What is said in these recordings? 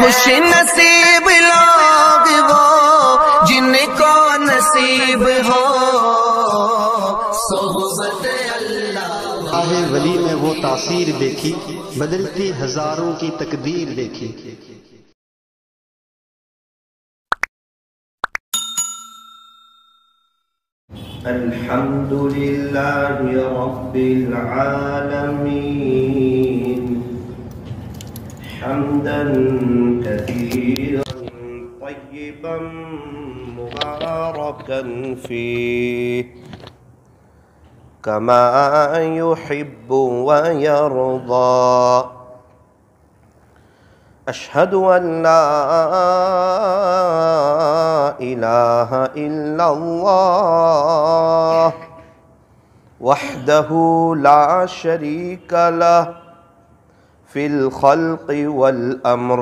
خوش نصیب لوگ وہ جن کو نصیب ہو صحبت اللہ۔ راہ ولی میں وہ تاثیر دیکھی، بدلتی ہزاروں کی تقدیر دیکھی۔ الحمد للہ رب العالمین حمدا کثیرا طیبا مبارکا فیہ کما يحب ويرضى۔ اشہد ان لا الہ الا اللہ وحدہ لا شریک لہ فی الخلق والامر،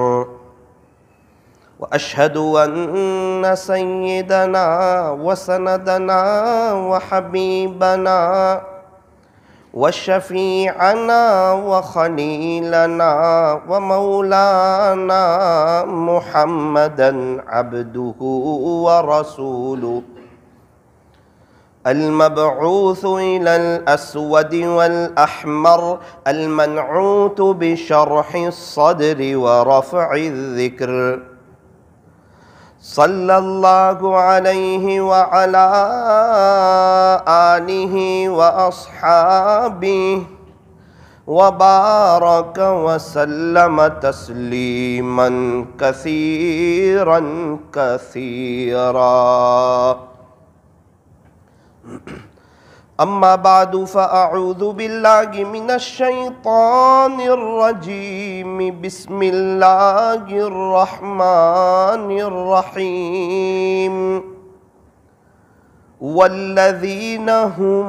واشہد ان سیدنا وسندنا وحبیبنا وشفیعنا وخلیلنا ومولانا محمدا عبدہ ورسولہ المبعوث إلى الأسود والأحمر المنعوت بشرح الصدر ورفع الذكر، صلى الله عليه وعلى آله وأصحابه وبارك وسلم تسليما كثيرا كثيرا۔ اما بعد فاعوذ باللہ من الشیطان الرجیم، بسم اللہ الرحمن الرحیم، والذین هم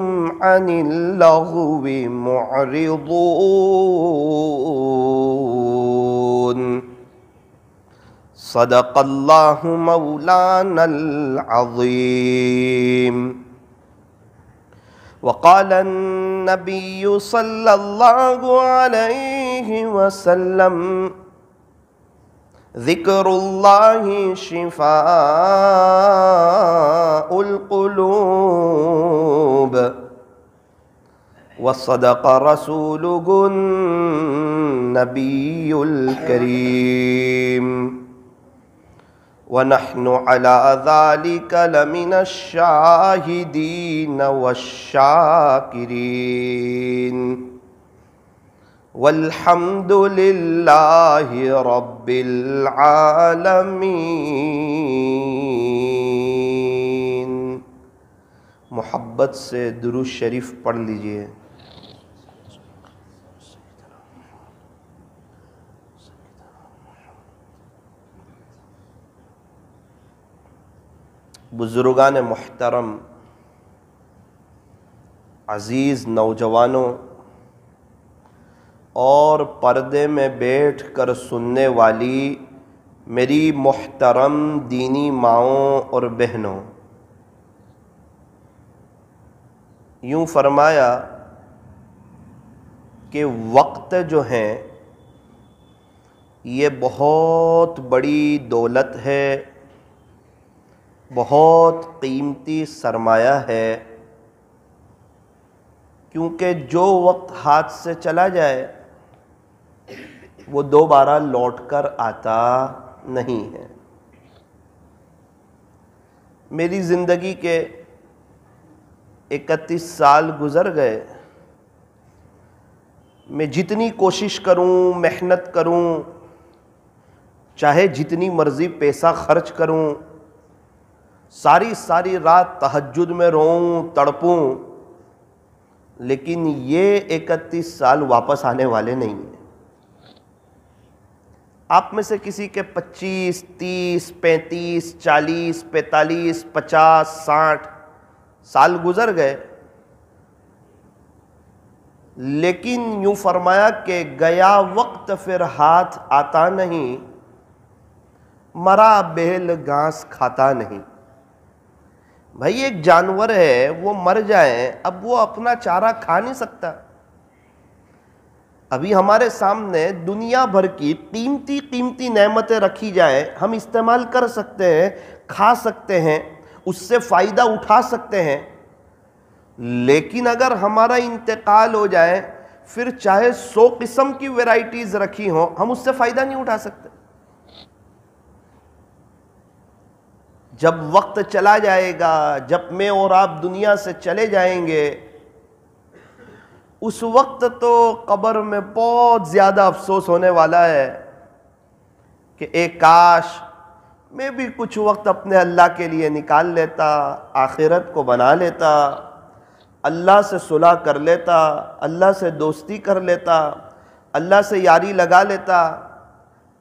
عن اللغو معرضون، صدق اللہ مولانا العظیم۔ وقال النبي صلى الله عليه وسلم ذكر الله شفاء القلوب، وصدق رسوله النبي الكريم، ونحن على ذلك لمن الشاهدين والشاكرين، والحمد لله رب العالمين۔ محبت سے درود شریف پڑھ لیجئے۔ بزرگان محترم، عزیز نوجوانوں اور پردے میں بیٹھ کر سننے والی میری محترم دینی ماؤں اور بہنوں، یوں فرمایا کہ وقت جو ہیں یہ بہت بڑی دولت ہے، بہت قیمتی سرمایہ ہے، کیونکہ جو وقت ہاتھ سے چلا جائے وہ دوبارہ لوٹ کر آتا نہیں ہے۔ میری زندگی کے 31 سال گزر گئے، میں جتنی کوشش کروں، محنت کروں، چاہے جتنی مرضی پیسہ خرچ کروں، ساری رات تہجد میں روؤں تڑپوں، لیکن یہ 31 سال واپس آنے والے نہیں ہیں۔ آپ میں سے کسی کے 25، 30، 35، 40، 45، 50، 60 سال گزر گئے، لیکن یوں فرمایا کہ گیا وقت پھر ہاتھ آتا نہیں، مرا بیل گھاس کھاتا نہیں۔ بھائی ایک جانور ہے، وہ مر جائیں، اب وہ اپنا چارہ کھا نہیں سکتا، ابھی ہمارے سامنے دنیا بھر کی قیمتی نعمتیں رکھی جائیں، ہم استعمال کر سکتے ہیں، کھا سکتے ہیں، اس سے فائدہ اٹھا سکتے ہیں، لیکن اگر ہمارا انتقال ہو جائے پھر چاہے 100 قسم کی ویرائٹیز رکھی ہوں، ہم اس سے فائدہ نہیں اٹھا سکتے۔ جب وقت چلا جائے گا، جب میں اور آپ دنیا سے چلے جائیں گے، اس وقت تو قبر میں بہت زیادہ افسوس ہونے والا ہے کہ کاش میں بھی کچھ وقت اپنے اللہ کے لیے نکال لیتا، آخرت کو بنا لیتا، اللہ سے صلح کر لیتا، اللہ سے دوستی کر لیتا، اللہ سے یاری لگا لیتا۔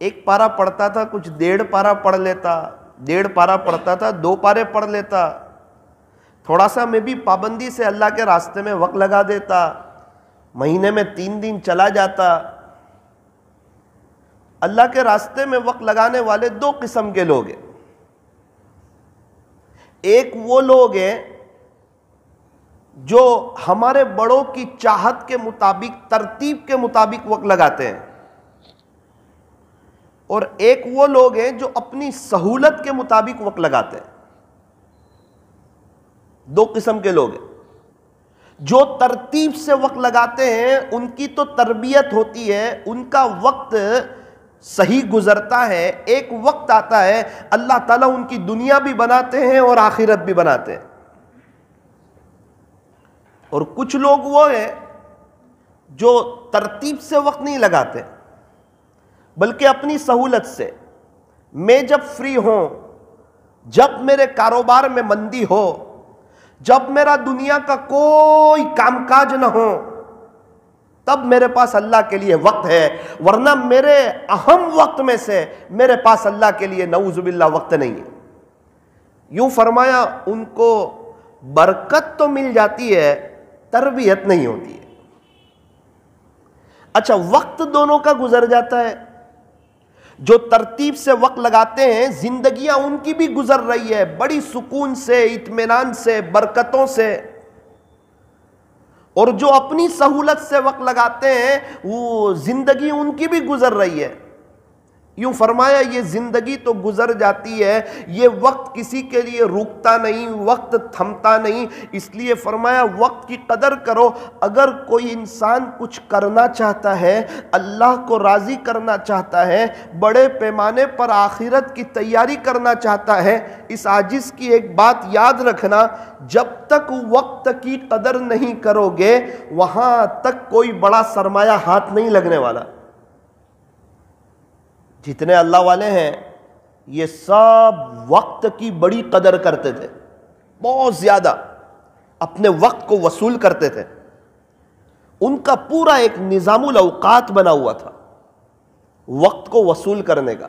1 پارہ پڑھتا تھا، کچھ 1.5 پارہ پڑھ لیتا، 1.5 پارہ پڑھتا تھا، 2 پارے پڑھ لیتا، تھوڑا سا میں بھی پابندی سے اللہ کے راستے میں وقت لگا دیتا، مہینے میں 3 دن چلا جاتا۔ اللہ کے راستے میں وقت لگانے والے 2 قسم کے لوگ ہیں۔ ایک وہ لوگ ہیں جو ہمارے بڑوں کی چاہت کے مطابق، ترتیب کے مطابق وقت لگاتے ہیں، اور ایک وہ لوگ ہیں جو اپنی سہولت کے مطابق وقت لگاتے ہیں۔ 2 قسم کے لوگ ہیں۔ جو ترتیب سے وقت لگاتے ہیں ان کی تو تربیت ہوتی ہے، ان کا وقت صحیح گزرتا ہے۔ ایک وقت آتا ہے اللہ تعالیٰ ان کی دنیا بھی بناتے ہیں اور آخرت بھی بناتے ہیں۔ اور کچھ لوگ وہ ہیں جو ترتیب سے وقت نہیں لگاتے بلکہ اپنی سہولت سے، میں جب فری ہوں، جب میرے کاروبار میں مندی ہو، جب میرا دنیا کا کوئی کام کاج نہ ہو، تب میرے پاس اللہ کے لیے وقت ہے، ورنہ میرے اہم وقت میں سے میرے پاس اللہ کے لیے نعوذ باللہ وقت نہیں ہے۔ یوں فرمایا ان کو برکت تو مل جاتی ہے، تربیت نہیں ہوتی ہے۔ اچھا، وقت دونوں کا گزر جاتا ہے۔ جو ترتیب سے وقت لگاتے ہیں زندگیاں ان کی بھی گزر رہی ہے بڑی سکون سے، اطمینان سے، برکتوں سے، اور جو اپنی سہولت سے وقت لگاتے ہیں وہ زندگی ان کی بھی گزر رہی ہے۔ یوں فرمایا یہ زندگی تو گزر جاتی ہے، یہ وقت کسی کے لیے رکتا نہیں، وقت تھمتا نہیں، اس لیے فرمایا وقت کی قدر کرو۔ اگر کوئی انسان کچھ کرنا چاہتا ہے، اللہ کو راضی کرنا چاہتا ہے، بڑے پیمانے پر آخرت کی تیاری کرنا چاہتا ہے، اس عاجز کی ایک بات یاد رکھنا، جب تک وقت کی قدر نہیں کرو گے وہاں تک کوئی بڑا سرمایہ ہاتھ نہیں لگنے والا۔ جتنے اللہ والے ہیں یہ سب وقت کی بڑی قدر کرتے تھے، بہت زیادہ اپنے وقت کو وصول کرتے تھے۔ ان کا پورا ایک نظام الاوقات بنا ہوا تھا وقت کو وصول کرنے کا۔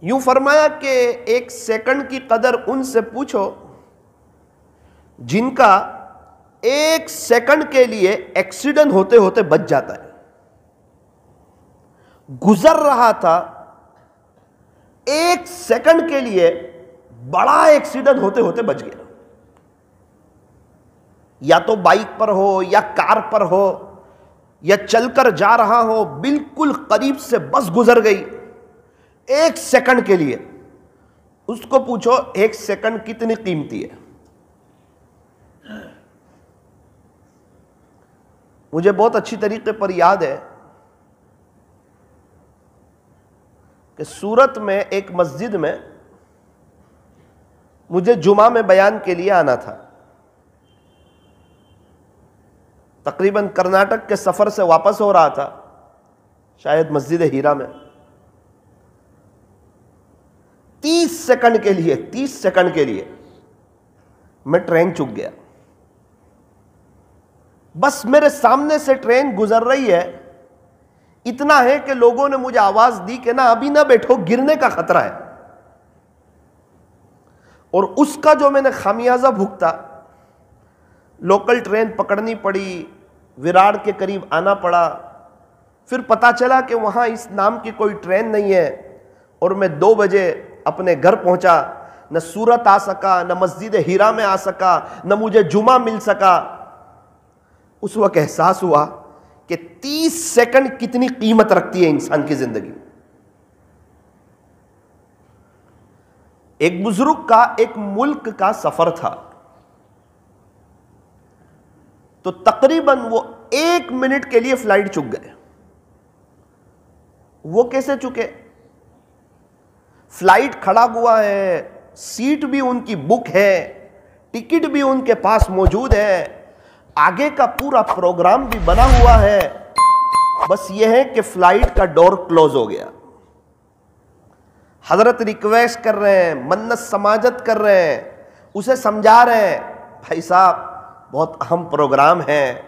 یوں فرمایا کہ 1 سیکنڈ کی قدر ان سے پوچھو جن کا 1 سیکنڈ کے لیے ایکسیڈنٹ ہوتے ہوتے بچ جاتا ہے۔ گزر رہا تھا، 1 سیکنڈ کے لیے بڑا ایکسیڈنٹ ہوتے ہوتے بچ گیا، یا تو بائک پر ہو یا کار پر ہو یا چل کر جا رہا ہو، بالکل قریب سے بس گزر گئی 1 سیکنڈ کے لیے۔ اس کو پوچھو 1 سیکنڈ کتنی قیمتی ہے؟ مجھے بہت اچھی طریقے پر یاد ہے کہ سورت میں ایک مسجد میں مجھے جمعہ میں بیان کے لیے آنا تھا۔ تقریباً کرناٹک کے سفر سے واپس ہو رہا تھا، شاید مسجد ہیرا میں۔ 30 سیکنڈ کے لیے میں ٹرین چک گیا۔ بس میرے سامنے سے ٹرین گزر رہی ہے، اتنا ہے کہ لوگوں نے مجھے آواز دی کہ نہ ابھی نہ بیٹھو، گرنے کا خطرہ ہے۔ اور اس کا جو میں نے خمیازہ بھگتا، لوکل ٹرین پکڑنی پڑی، وراڑ کے قریب آنا پڑا، پھر پتا چلا کہ وہاں اس نام کی کوئی ٹرین نہیں ہے، اور میں 2 بجے اپنے گھر پہنچا، نہ سورت آ سکا، نہ مسجد ہیرا میں آ سکا، نہ مجھے جمعہ مل سکا۔ اس وقت احساس ہوا 30 سیکنڈ کتنی قیمت رکھتی ہے انسان کی زندگی. ایک بزرگ کا ایک ملک کا سفر تھا تو تقریباً وہ 1 منٹ کے لیے فلائٹ چک گئے. وہ کیسے چکے؟ فلائٹ کھڑا ہوا ہے، سیٹ بھی ان کی بک ہے، ٹکٹ بھی ان کے پاس موجود ہے، آگے کا پورا پروگرام بھی بنا ہوا ہے، بس یہ ہے کہ فلائٹ کا ڈور کلوز ہو گیا. حضرت ریکویسٹ کر رہے ہیں، منت سماجت کر رہے ہیں، اسے سمجھا رہے ہیں، بھائی صاحب بہت اہم پروگرام ہے،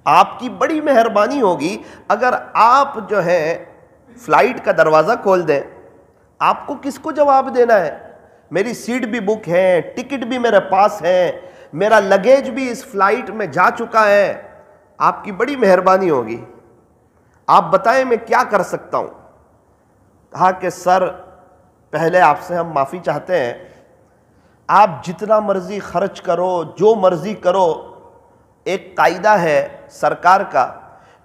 آپ کی بڑی مہربانی ہوگی اگر آپ جو ہے فلائٹ کا دروازہ کھول دیں. آپ کو کس کو جواب دینا ہے؟ میری سیٹ بھی بک ہے، ٹکٹ بھی میرے پاس ہے، میرا لگیج بھی اس فلائٹ میں جا چکا ہے، آپ کی بڑی مہربانی ہوگی، آپ بتائیں میں کیا کر سکتا ہوں. کہا کہ سر پہلے آپ سے ہم معافی چاہتے ہیں، آپ جتنا مرضی خرچ کرو، جو مرضی کرو، ایک قاعدہ ہے سرکار کا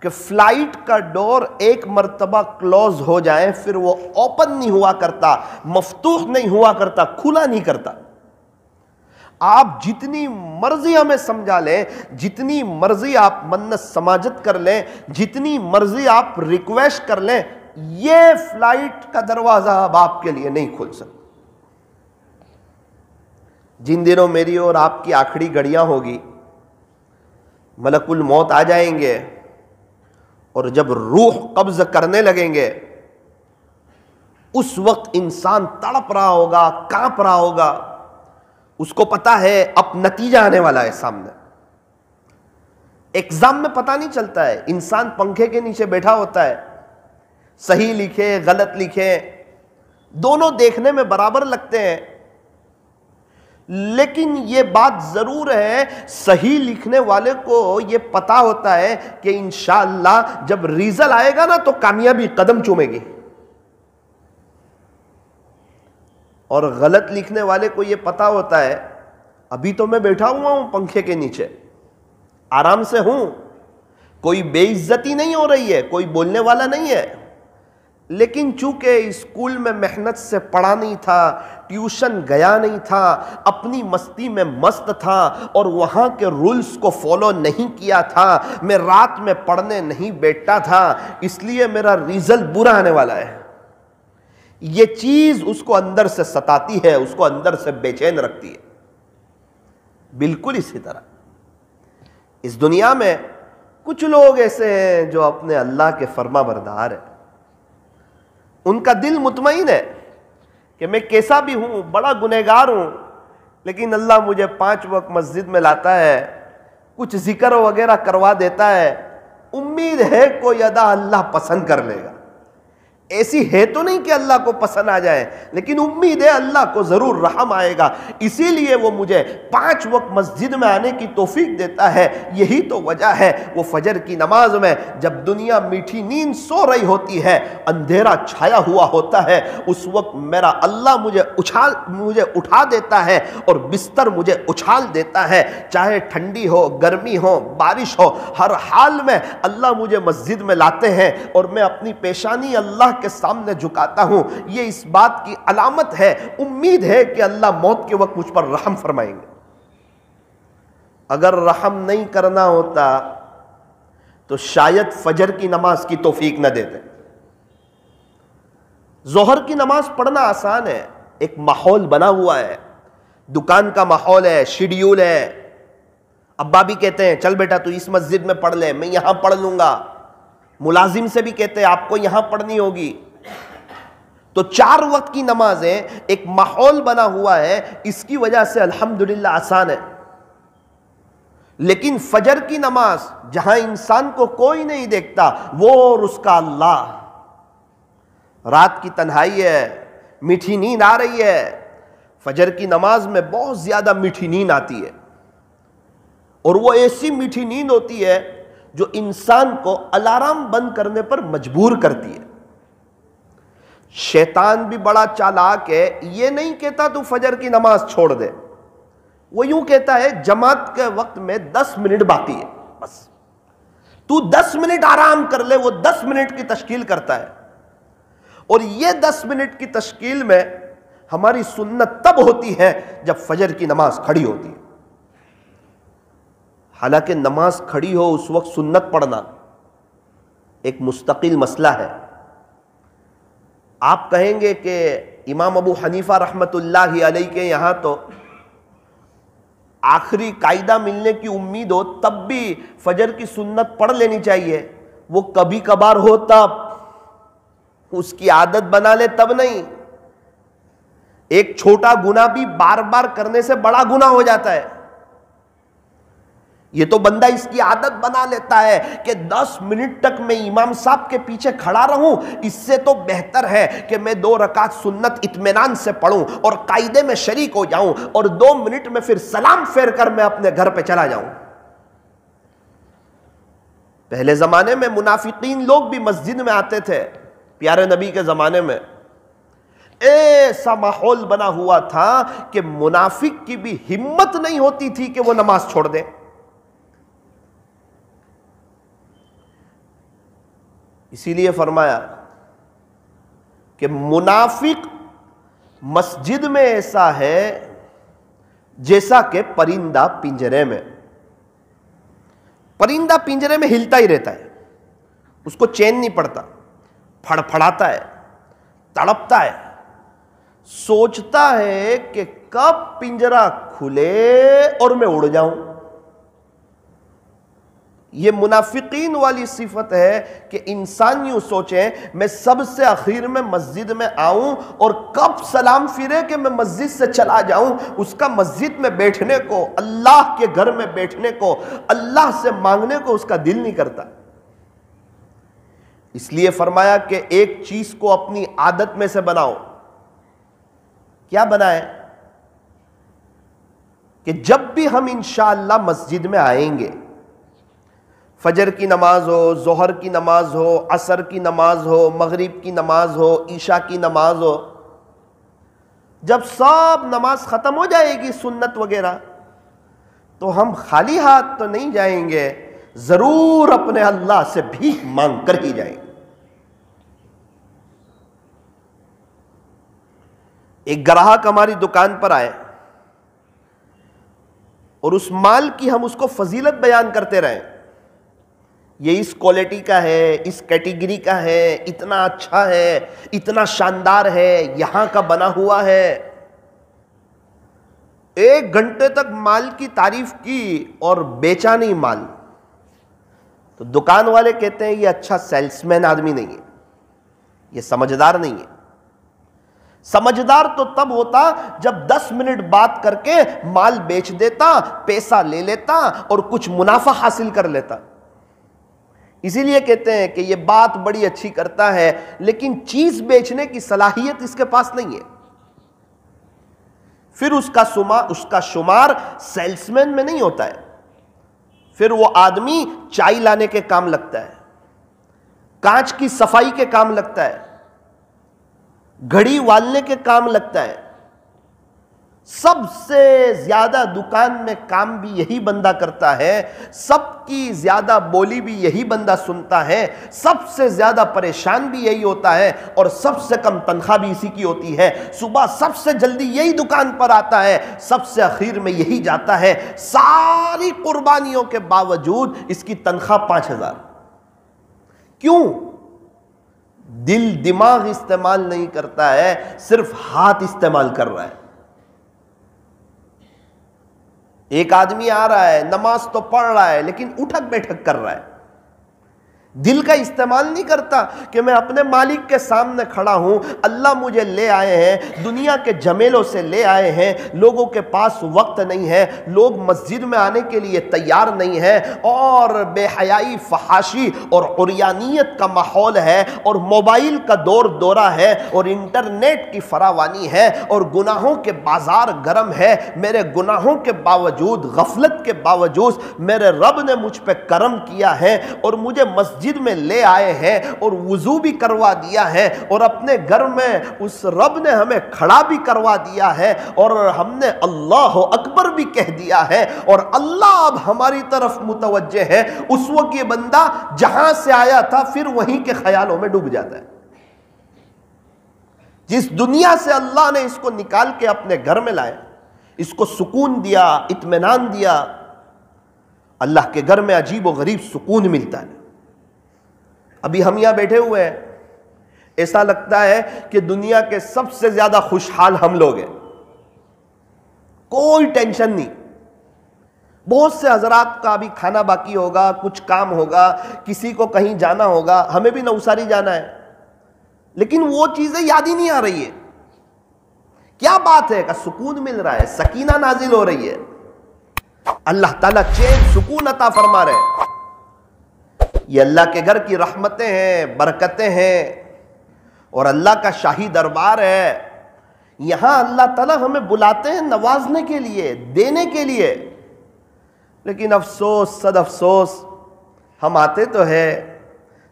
کہ فلائٹ کا ڈور ایک مرتبہ کلوز ہو جائے پھر وہ اوپن نہیں ہوا کرتا، مفتوح نہیں ہوا کرتا، کھلا نہیں کرتا. آپ جتنی مرضی ہمیں سمجھا لیں، جتنی مرضی آپ منت سماجت کر لیں، جتنی مرضی آپ ریکویسٹ کر لیں، یہ فلائٹ کا دروازہ اب آپ کے لیے نہیں کھل سکتا. جن دنوں میری اور آپ کی آخری گھڑیاں ہوگی، ملک الموت آ جائیں گے اور جب روح قبض کرنے لگیں گے، اس وقت انسان تڑپ رہا ہوگا، کانپ رہا ہوگا، اس کو پتا ہے اب نتیجہ آنے والا ہے سامنے. ایگزام میں پتا نہیں چلتا ہے، انسان پنکھے کے نیچے بیٹھا ہوتا ہے، صحیح لکھے غلط لکھے دونوں دیکھنے میں برابر لگتے ہیں، لیکن یہ بات ضرور ہے صحیح لکھنے والے کو یہ پتا ہوتا ہے کہ انشاءاللہ جب ریزلٹ آئے گا نا تو کامیابی قدم چومے گی، اور غلط لکھنے والے کو یہ پتا ہوتا ہے ابھی تو میں بیٹھا ہوا ہوں پنکھے کے نیچے، آرام سے ہوں، کوئی بے عزتی نہیں ہو رہی ہے، کوئی بولنے والا نہیں ہے، لیکن چونکہ اسکول میں محنت سے پڑھا نہیں تھا، ٹیوشن گیا نہیں تھا، اپنی مستی میں مست تھا اور وہاں کے رولز کو فالو نہیں کیا تھا، میں رات میں پڑھنے نہیں بیٹھتا تھا، اس لیے میرا ریزلٹ برا آنے والا ہے. یہ چیز اس کو اندر سے ستاتی ہے، اس کو اندر سے بے چین رکھتی ہے. بالکل اسی طرح اس دنیا میں کچھ لوگ ایسے ہیں جو اپنے اللہ کے فرما بردار ہیں، ان کا دل مطمئن ہے کہ میں کیسا بھی ہوں، بڑا گنہگار ہوں، لیکن اللہ مجھے 5 وقت مسجد میں لاتا ہے، کچھ ذکر وغیرہ کروا دیتا ہے، امید ہے کوئی ادا اللہ پسند کر لے گا. ایسی ہے تو نہیں کہ اللہ کو پسند آ جائے، لیکن امید ہے اللہ کو ضرور رحم آئے گا، اسی لیے وہ مجھے 5 وقت مسجد میں آنے کی توفیق دیتا ہے. یہی تو وجہ ہے وہ فجر کی نماز میں جب دنیا میٹھی نیند سو رہی ہوتی ہے، اندھیرا چھایا ہوا ہوتا ہے، اس وقت میرا اللہ مجھے اٹھا دیتا ہے اور بستر مجھے اچھال دیتا ہے، چاہے ٹھنڈی ہو، گرمی ہو، بارش ہو، ہر حال میں اللہ مجھے مسجد میں لاتے ہیں اور میں اپنی پیشانی اللہ کے سامنے جھکاتا ہوں. یہ اس بات کی علامت ہے، امید ہے کہ اللہ موت کے وقت مجھ پر رحم فرمائیں گے. اگر رحم نہیں کرنا ہوتا تو شاید فجر کی نماز کی توفیق نہ دیتے. ظہر کی نماز پڑھنا آسان ہے، ایک ماحول بنا ہوا ہے، دکان کا ماحول ہے، شیڈیول ہے، ابا بھی کہتے ہیں چل بیٹا تو اس مسجد میں پڑھ لے، میں یہاں پڑھ لوں گا، ملازم سے بھی کہتے ہیں آپ کو یہاں پڑھنی ہوگی. تو 4 وقت کی نمازیں ایک ماحول بنا ہوا ہے، اس کی وجہ سے الحمدللہ آسان ہے. لیکن فجر کی نماز جہاں انسان کو کوئی نہیں دیکھتا، وہ اور اس کا اللہ، رات کی تنہائی ہے، میٹھی نیند آ رہی ہے، فجر کی نماز میں بہت زیادہ میٹھی نیند آتی ہے، اور وہ ایسی میٹھی نیند ہوتی ہے جو انسان کو الارم بند کرنے پر مجبور کرتی ہے. شیطان بھی بڑا چالاک ہے، یہ نہیں کہتا تو فجر کی نماز چھوڑ دے، وہ یوں کہتا ہے جماعت کے وقت میں 10 منٹ باقی ہے، بس تو 10 منٹ آرام کر لے، وہ 10 منٹ کی تشکیل کرتا ہے. اور یہ 10 منٹ کی تشکیل میں ہماری سنت تب ہوتی ہے جب فجر کی نماز کھڑی ہوتی ہے. حالانکہ نماز کھڑی ہو اس وقت سنت پڑھنا ایک مستقل مسئلہ ہے. آپ کہیں گے کہ امام ابو حنیفہ رحمت اللہ علیہ کے یہاں تو آخری قاعدہ ملنے کی امید ہو تب بھی فجر کی سنت پڑھ لینی چاہیے. وہ کبھی کبھار ہو تب، اس کی عادت بنا لے تب نہیں. ایک چھوٹا گناہ بھی بار بار کرنے سے بڑا گناہ ہو جاتا ہے. یہ تو بندہ اس کی عادت بنا لیتا ہے کہ 10 منٹ تک میں امام صاحب کے پیچھے کھڑا رہوں، اس سے تو بہتر ہے کہ میں 2 رکعت سنت اطمینان سے پڑھوں اور قاعدے میں شریک ہو جاؤں اور 2 منٹ میں پھر سلام پھیر کر میں اپنے گھر پہ چلا جاؤں. پہلے زمانے میں منافقین لوگ بھی مسجد میں آتے تھے. پیارے نبی کے زمانے میں ایسا ماحول بنا ہوا تھا کہ منافق کی بھی ہمت نہیں ہوتی تھی کہ وہ نماز چھوڑ دے. اسی لیے فرمایا کہ منافق مسجد میں ایسا ہے جیسا کہ پرندہ پنجرے میں. پرندہ پنجرے میں ہلتا ہی رہتا ہے، اس کو چین نہیں پڑتا، پھڑ پھڑاتا ہے، تڑپتا ہے، سوچتا ہے کہ کب پنجرا کھلے اور میں اڑ جاؤں. یہ منافقین والی صفت ہے کہ انسان یوں سوچیں میں سب سے اخیر میں مسجد میں آؤں اور کب سلام پھرے کہ میں مسجد سے چلا جاؤں. اس کا مسجد میں بیٹھنے کو، اللہ کے گھر میں بیٹھنے کو، اللہ سے مانگنے کو اس کا دل نہیں کرتا. اس لیے فرمایا کہ ایک چیز کو اپنی عادت میں سے بناؤ. کیا بنائیں؟ کہ جب بھی ہم انشاءاللہ مسجد میں آئیں گے، فجر کی نماز ہو، ظہر کی نماز ہو، عصر کی نماز ہو، مغرب کی نماز ہو، عشاء کی نماز ہو، جب سب نماز ختم ہو جائے گی سنت وغیرہ تو ہم خالی ہاتھ تو نہیں جائیں گے، ضرور اپنے اللہ سے بھیک مانگ کر ہی جائیں گے. ایک گراہک ہماری دکان پر آئے اور اس مال کی ہم اس کو فضیلت بیان کرتے رہیں، یہ اس کوالٹی کا ہے، اس کیٹیگری کا ہے، اتنا اچھا ہے، اتنا شاندار ہے، یہاں کا بنا ہوا ہے. 1 گھنٹے تک مال کی تعریف کی اور بیچا نہیں مال. تو دکان والے کہتے ہیں یہ اچھا سیلس مین آدمی نہیں ہے، یہ سمجھدار نہیں ہے. سمجھدار تو تب ہوتا جب 10 منٹ بات کر کے مال بیچ دیتا، پیسہ لے لیتا اور کچھ منافع حاصل کر لیتا. اسی لیے کہتے ہیں کہ یہ بات بڑی اچھی کرتا ہے لیکن چیز بیچنے کی صلاحیت اس کے پاس نہیں ہے. پھر اس کا شمار سیلس مین میں نہیں ہوتا ہے، پھر وہ آدمی چائے لانے کے کام لگتا ہے، کانچ کی صفائی کے کام لگتا ہے، گھڑی والنے کے کام لگتا ہے. سب سے زیادہ دکان میں کام بھی یہی بندہ کرتا ہے، سب کی زیادہ بولی بھی یہی بندہ سنتا ہے، سب سے زیادہ پریشان بھی یہی ہوتا ہے اور سب سے کم تنخواہ بھی اسی کی ہوتی ہے. صبح سب سے جلدی یہی دکان پر آتا ہے، سب سے اخیر میں یہی جاتا ہے. ساری قربانیوں کے باوجود اس کی تنخواہ 5000. کیوں؟ دل دماغ استعمال نہیں کرتا ہے، صرف ہاتھ استعمال کر رہا ہے. ایک آدمی آ رہا ہے، نماز تو پڑھ رہا ہے لیکن اٹھک بیٹھک کر رہا ہے، دل کا استعمال نہیں کرتا کہ میں اپنے مالک کے سامنے کھڑا ہوں، اللہ مجھے لے آئے ہیں، دنیا کے جھمیلوں سے لے آئے ہیں، لوگوں کے پاس وقت نہیں ہے، لوگ مسجد میں آنے کے لیے تیار نہیں ہیں اور بے حیائی، فحاشی اور عریانیت کا ماحول ہے اور موبائل کا دور دورہ ہے اور انٹرنیٹ کی فراوانی ہے اور گناہوں کے بازار گرم ہے. میرے گناہوں کے باوجود، غفلت کے باوجود میرے رب نے مجھ پہ کرم کیا ہے اور مجھے مسجد مسجد میں لے آئے ہیں اور وضو بھی کروا دیا ہے اور اپنے گھر میں اس رب نے ہمیں کھڑا بھی کروا دیا ہے اور ہم نے اللہ اکبر بھی کہہ دیا ہے اور اللہ اب ہماری طرف متوجہ ہے، اس وقت یہ بندہ جہاں سے آیا تھا پھر وہیں کے خیالوں میں ڈوب جاتا ہے۔ جس دنیا سے اللہ نے اس کو نکال کے اپنے گھر میں لائے، اس کو سکون دیا، اطمینان دیا، اللہ کے گھر میں عجیب و غریب سکون ملتا ہے۔ ابھی ہم یہاں بیٹھے ہوئے ہیں، ایسا لگتا ہے کہ دنیا کے سب سے زیادہ خوشحال ہم لوگ ہیں، کوئی ٹینشن نہیں۔ بہت سے حضرات کا ابھی کھانا باقی ہوگا، کچھ کام ہوگا، کسی کو کہیں جانا ہوگا، ہمیں بھی نوساری جانا ہے، لیکن وہ چیزیں یاد ہی نہیں آ رہی ہے۔ کیا بات ہے کہ سکون مل رہا ہے، سکینہ نازل ہو رہی ہے، اللہ تعالیٰ چین سکون عطا فرما رہے ہیں۔ یہ اللہ کے گھر کی رحمتیں ہیں، برکتیں ہیں اور اللہ کا شاہی دربار ہے۔ یہاں اللہ تعالیٰ ہمیں بلاتے ہیں نوازنے کے لیے، دینے کے لیے، لیکن افسوس صد افسوس، ہم آتے تو ہے،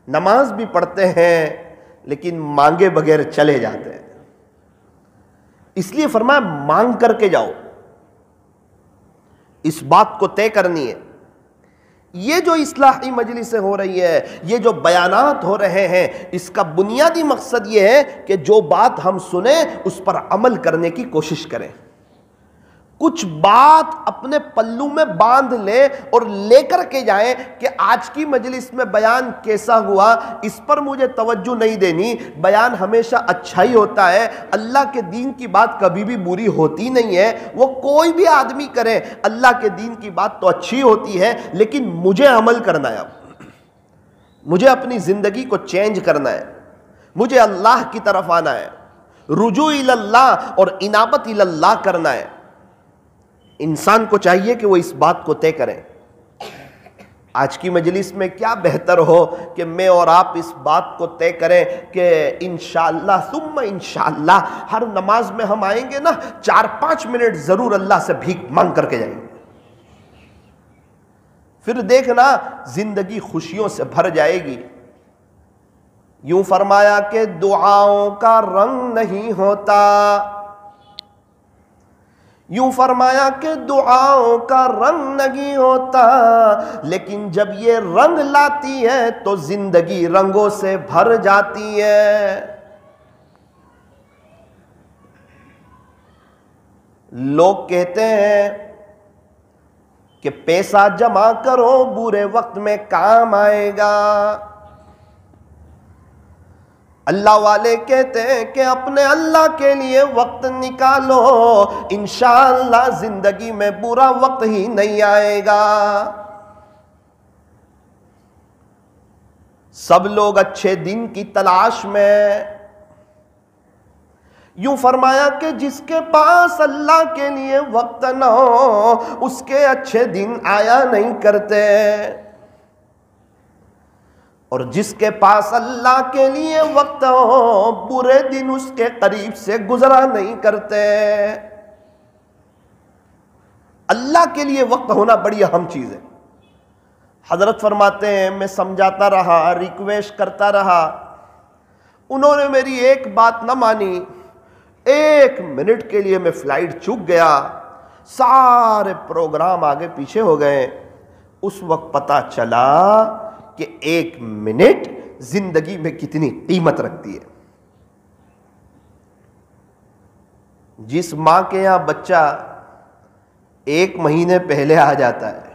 نماز بھی پڑھتے ہیں، لیکن مانگے بغیر چلے جاتے ہیں۔ اس لیے فرمایا مانگ کر کے جاؤ، اس بات کو طے کرنی ہے۔ یہ جو اصلاحی مجلسیں ہو رہی ہے، یہ جو بیانات ہو رہے ہیں، اس کا بنیادی مقصد یہ ہے کہ جو بات ہم سنیں اس پر عمل کرنے کی کوشش کریں، کچھ بات اپنے پلو میں باندھ لیں اور لے کر کے جائیں کہ آج کی مجلس میں بیان کیسا ہوا اس پر مجھے توجہ نہیں دینی۔ بیان ہمیشہ اچھا ہی ہوتا ہے، اللہ کے دین کی بات کبھی بھی بری ہوتی نہیں ہے، وہ کوئی بھی آدمی کرے، اللہ کے دین کی بات تو اچھی ہوتی ہے، لیکن مجھے عمل کرنا ہے، مجھے اپنی زندگی کو چینج کرنا ہے، مجھے اللہ کی طرف آنا ہے، رجوع اللہ اور انابت اللہ کرنا ہے۔ انسان کو چاہیے کہ وہ اس بات کو طے کریں۔ آج کی مجلس میں کیا بہتر ہو کہ میں اور آپ اس بات کو طے کریں کہ انشاءاللہ ثم انشاءاللہ ہر نماز میں ہم آئیں گے نا، 4-5 منٹ ضرور اللہ سے بھیک مانگ کر کے جائیں گے، پھر دیکھنا زندگی خوشیوں سے بھر جائے گی۔ یوں فرمایا کہ دعاؤں کا رنگ نہیں ہوتا، یوں فرمایا کہ دعاؤں کا رنگ نہیں ہوتا، لیکن جب یہ رنگ لاتی ہے تو زندگی رنگوں سے بھر جاتی ہے۔ لوگ کہتے ہیں کہ پیسہ جمع کرو برے وقت میں کام آئے گا، اللہ والے کہتے ہیں کہ اپنے اللہ کے لیے وقت نکالو، انشاءاللہ زندگی میں برا وقت ہی نہیں آئے گا۔ سب لوگ اچھے دن کی تلاش میں، یوں فرمایا کہ جس کے پاس اللہ کے لیے وقت نہ ہو اس کے اچھے دن آیا نہیں کرتے، اور جس کے پاس اللہ کے لیے وقت ہو برے دن اس کے قریب سے گزرا نہیں کرتے۔ اللہ کے لیے وقت ہونا بڑی اہم چیز ہے۔ حضرت فرماتے ہیں میں سمجھاتا رہا، ریکویسٹ کرتا رہا، انہوں نے میری ایک بات نہ مانی، 1 منٹ کے لیے میں فلائٹ چک گیا، سارے پروگرام آگے پیچھے ہو گئے۔ اس وقت پتا چلا کہ 1 منٹ زندگی میں کتنی قیمت رکھتی ہے۔ جس ماں کے یہاں بچہ 1 مہینے پہلے آ جاتا ہے،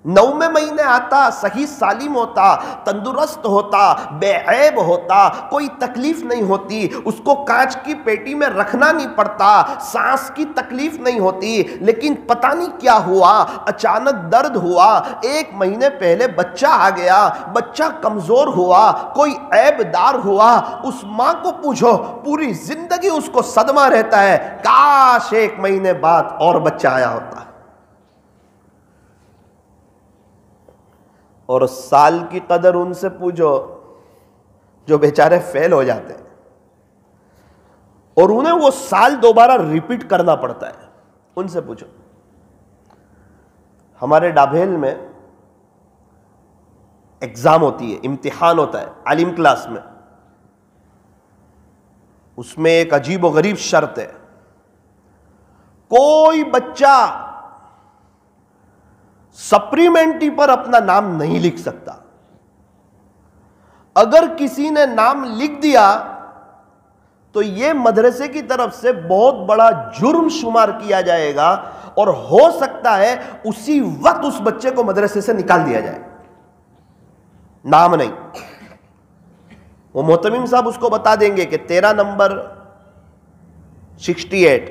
9ویں مہینے آتا، صحیح سالم ہوتا، تندرست ہوتا، بے عیب ہوتا، کوئی تکلیف نہیں ہوتی، اس کو کانچ کی پیٹی میں رکھنا نہیں پڑتا، سانس کی تکلیف نہیں ہوتی، لیکن پتہ نہیں کیا ہوا، اچانک درد ہوا، 1 مہینے پہلے بچہ آ گیا، بچہ کمزور ہوا، کوئی عیب دار ہوا، اس ماں کو پوچھو پوری زندگی اس کو صدمہ رہتا ہے، کاش 1 مہینے بعد اور بچہ آیا ہوتا۔ اور سال کی قدر ان سے پوچھو جو بیچارے فیل ہو جاتے ہیں اور انہیں وہ سال دوبارہ ریپیٹ کرنا پڑتا ہے، ان سے پوچھو۔ ہمارے ڈابھیل میں ایگزام ہوتی ہے، امتحان ہوتا ہے عالم کلاس میں، اس میں ایک عجیب و غریب شرط ہے، کوئی بچہ سپلیمنٹری پر اپنا نام نہیں لکھ سکتا۔ اگر کسی نے نام لکھ دیا تو یہ مدرسے کی طرف سے بہت بڑا جرم شمار کیا جائے گا، اور ہو سکتا ہے اسی وقت اس بچے کو مدرسے سے نکال دیا جائے۔ نام نہیں، وہ محتمم صاحب اس کو بتا دیں گے کہ تیرا نمبر 68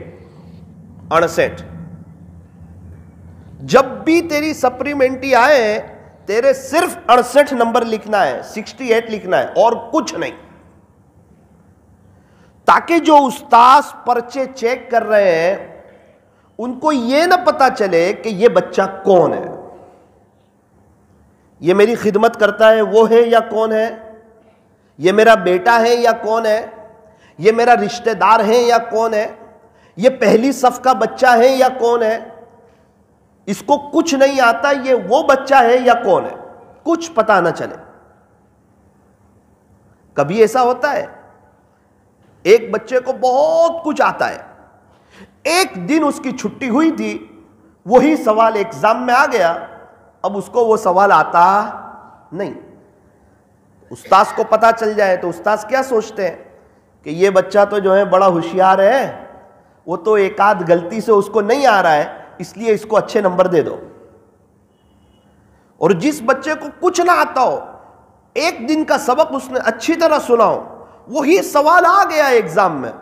جب بھی تیری سپلیمنٹری آئے تیرے صرف 68 نمبر لکھنا ہے، 68 لکھنا ہے اور کچھ نہیں، تاکہ جو استاذ پرچے چیک کر رہے ہیں ان کو یہ نہ پتا چلے کہ یہ بچہ کون ہے، یہ میری خدمت کرتا ہے وہ ہے یا کون ہے، یہ میرا بیٹا ہے یا کون ہے، یہ میرا رشتہ دار ہے یا کون ہے، یہ پہلی صف کا بچہ ہے یا کون ہے، اس کو کچھ نہیں آتا یہ وہ بچہ ہے یا کون ہے، کچھ پتا نہ چلے۔ کبھی ایسا ہوتا ہے ایک بچے کو بہت کچھ آتا ہے، ایک دن اس کی چھٹی ہوئی تھی، وہی سوال ایگزام میں آ گیا، اب اس کو وہ سوال آتا نہیں۔ استاذ کو پتا چل جائے تو استاذ کیا سوچتے ہیں کہ یہ بچہ تو جو ہے بڑا ہوشیار ہے، وہ تو ایک آدھ غلطی سے اس کو نہیں آ رہا ہے، اس لیے اس کو اچھے نمبر دے دو۔ اور جس بچے کو کچھ نہ آتا ہو، ایک دن کا سبق اس نے اچھی طرح سنا ہو، وہی سوال آ گیا ایگزام میں،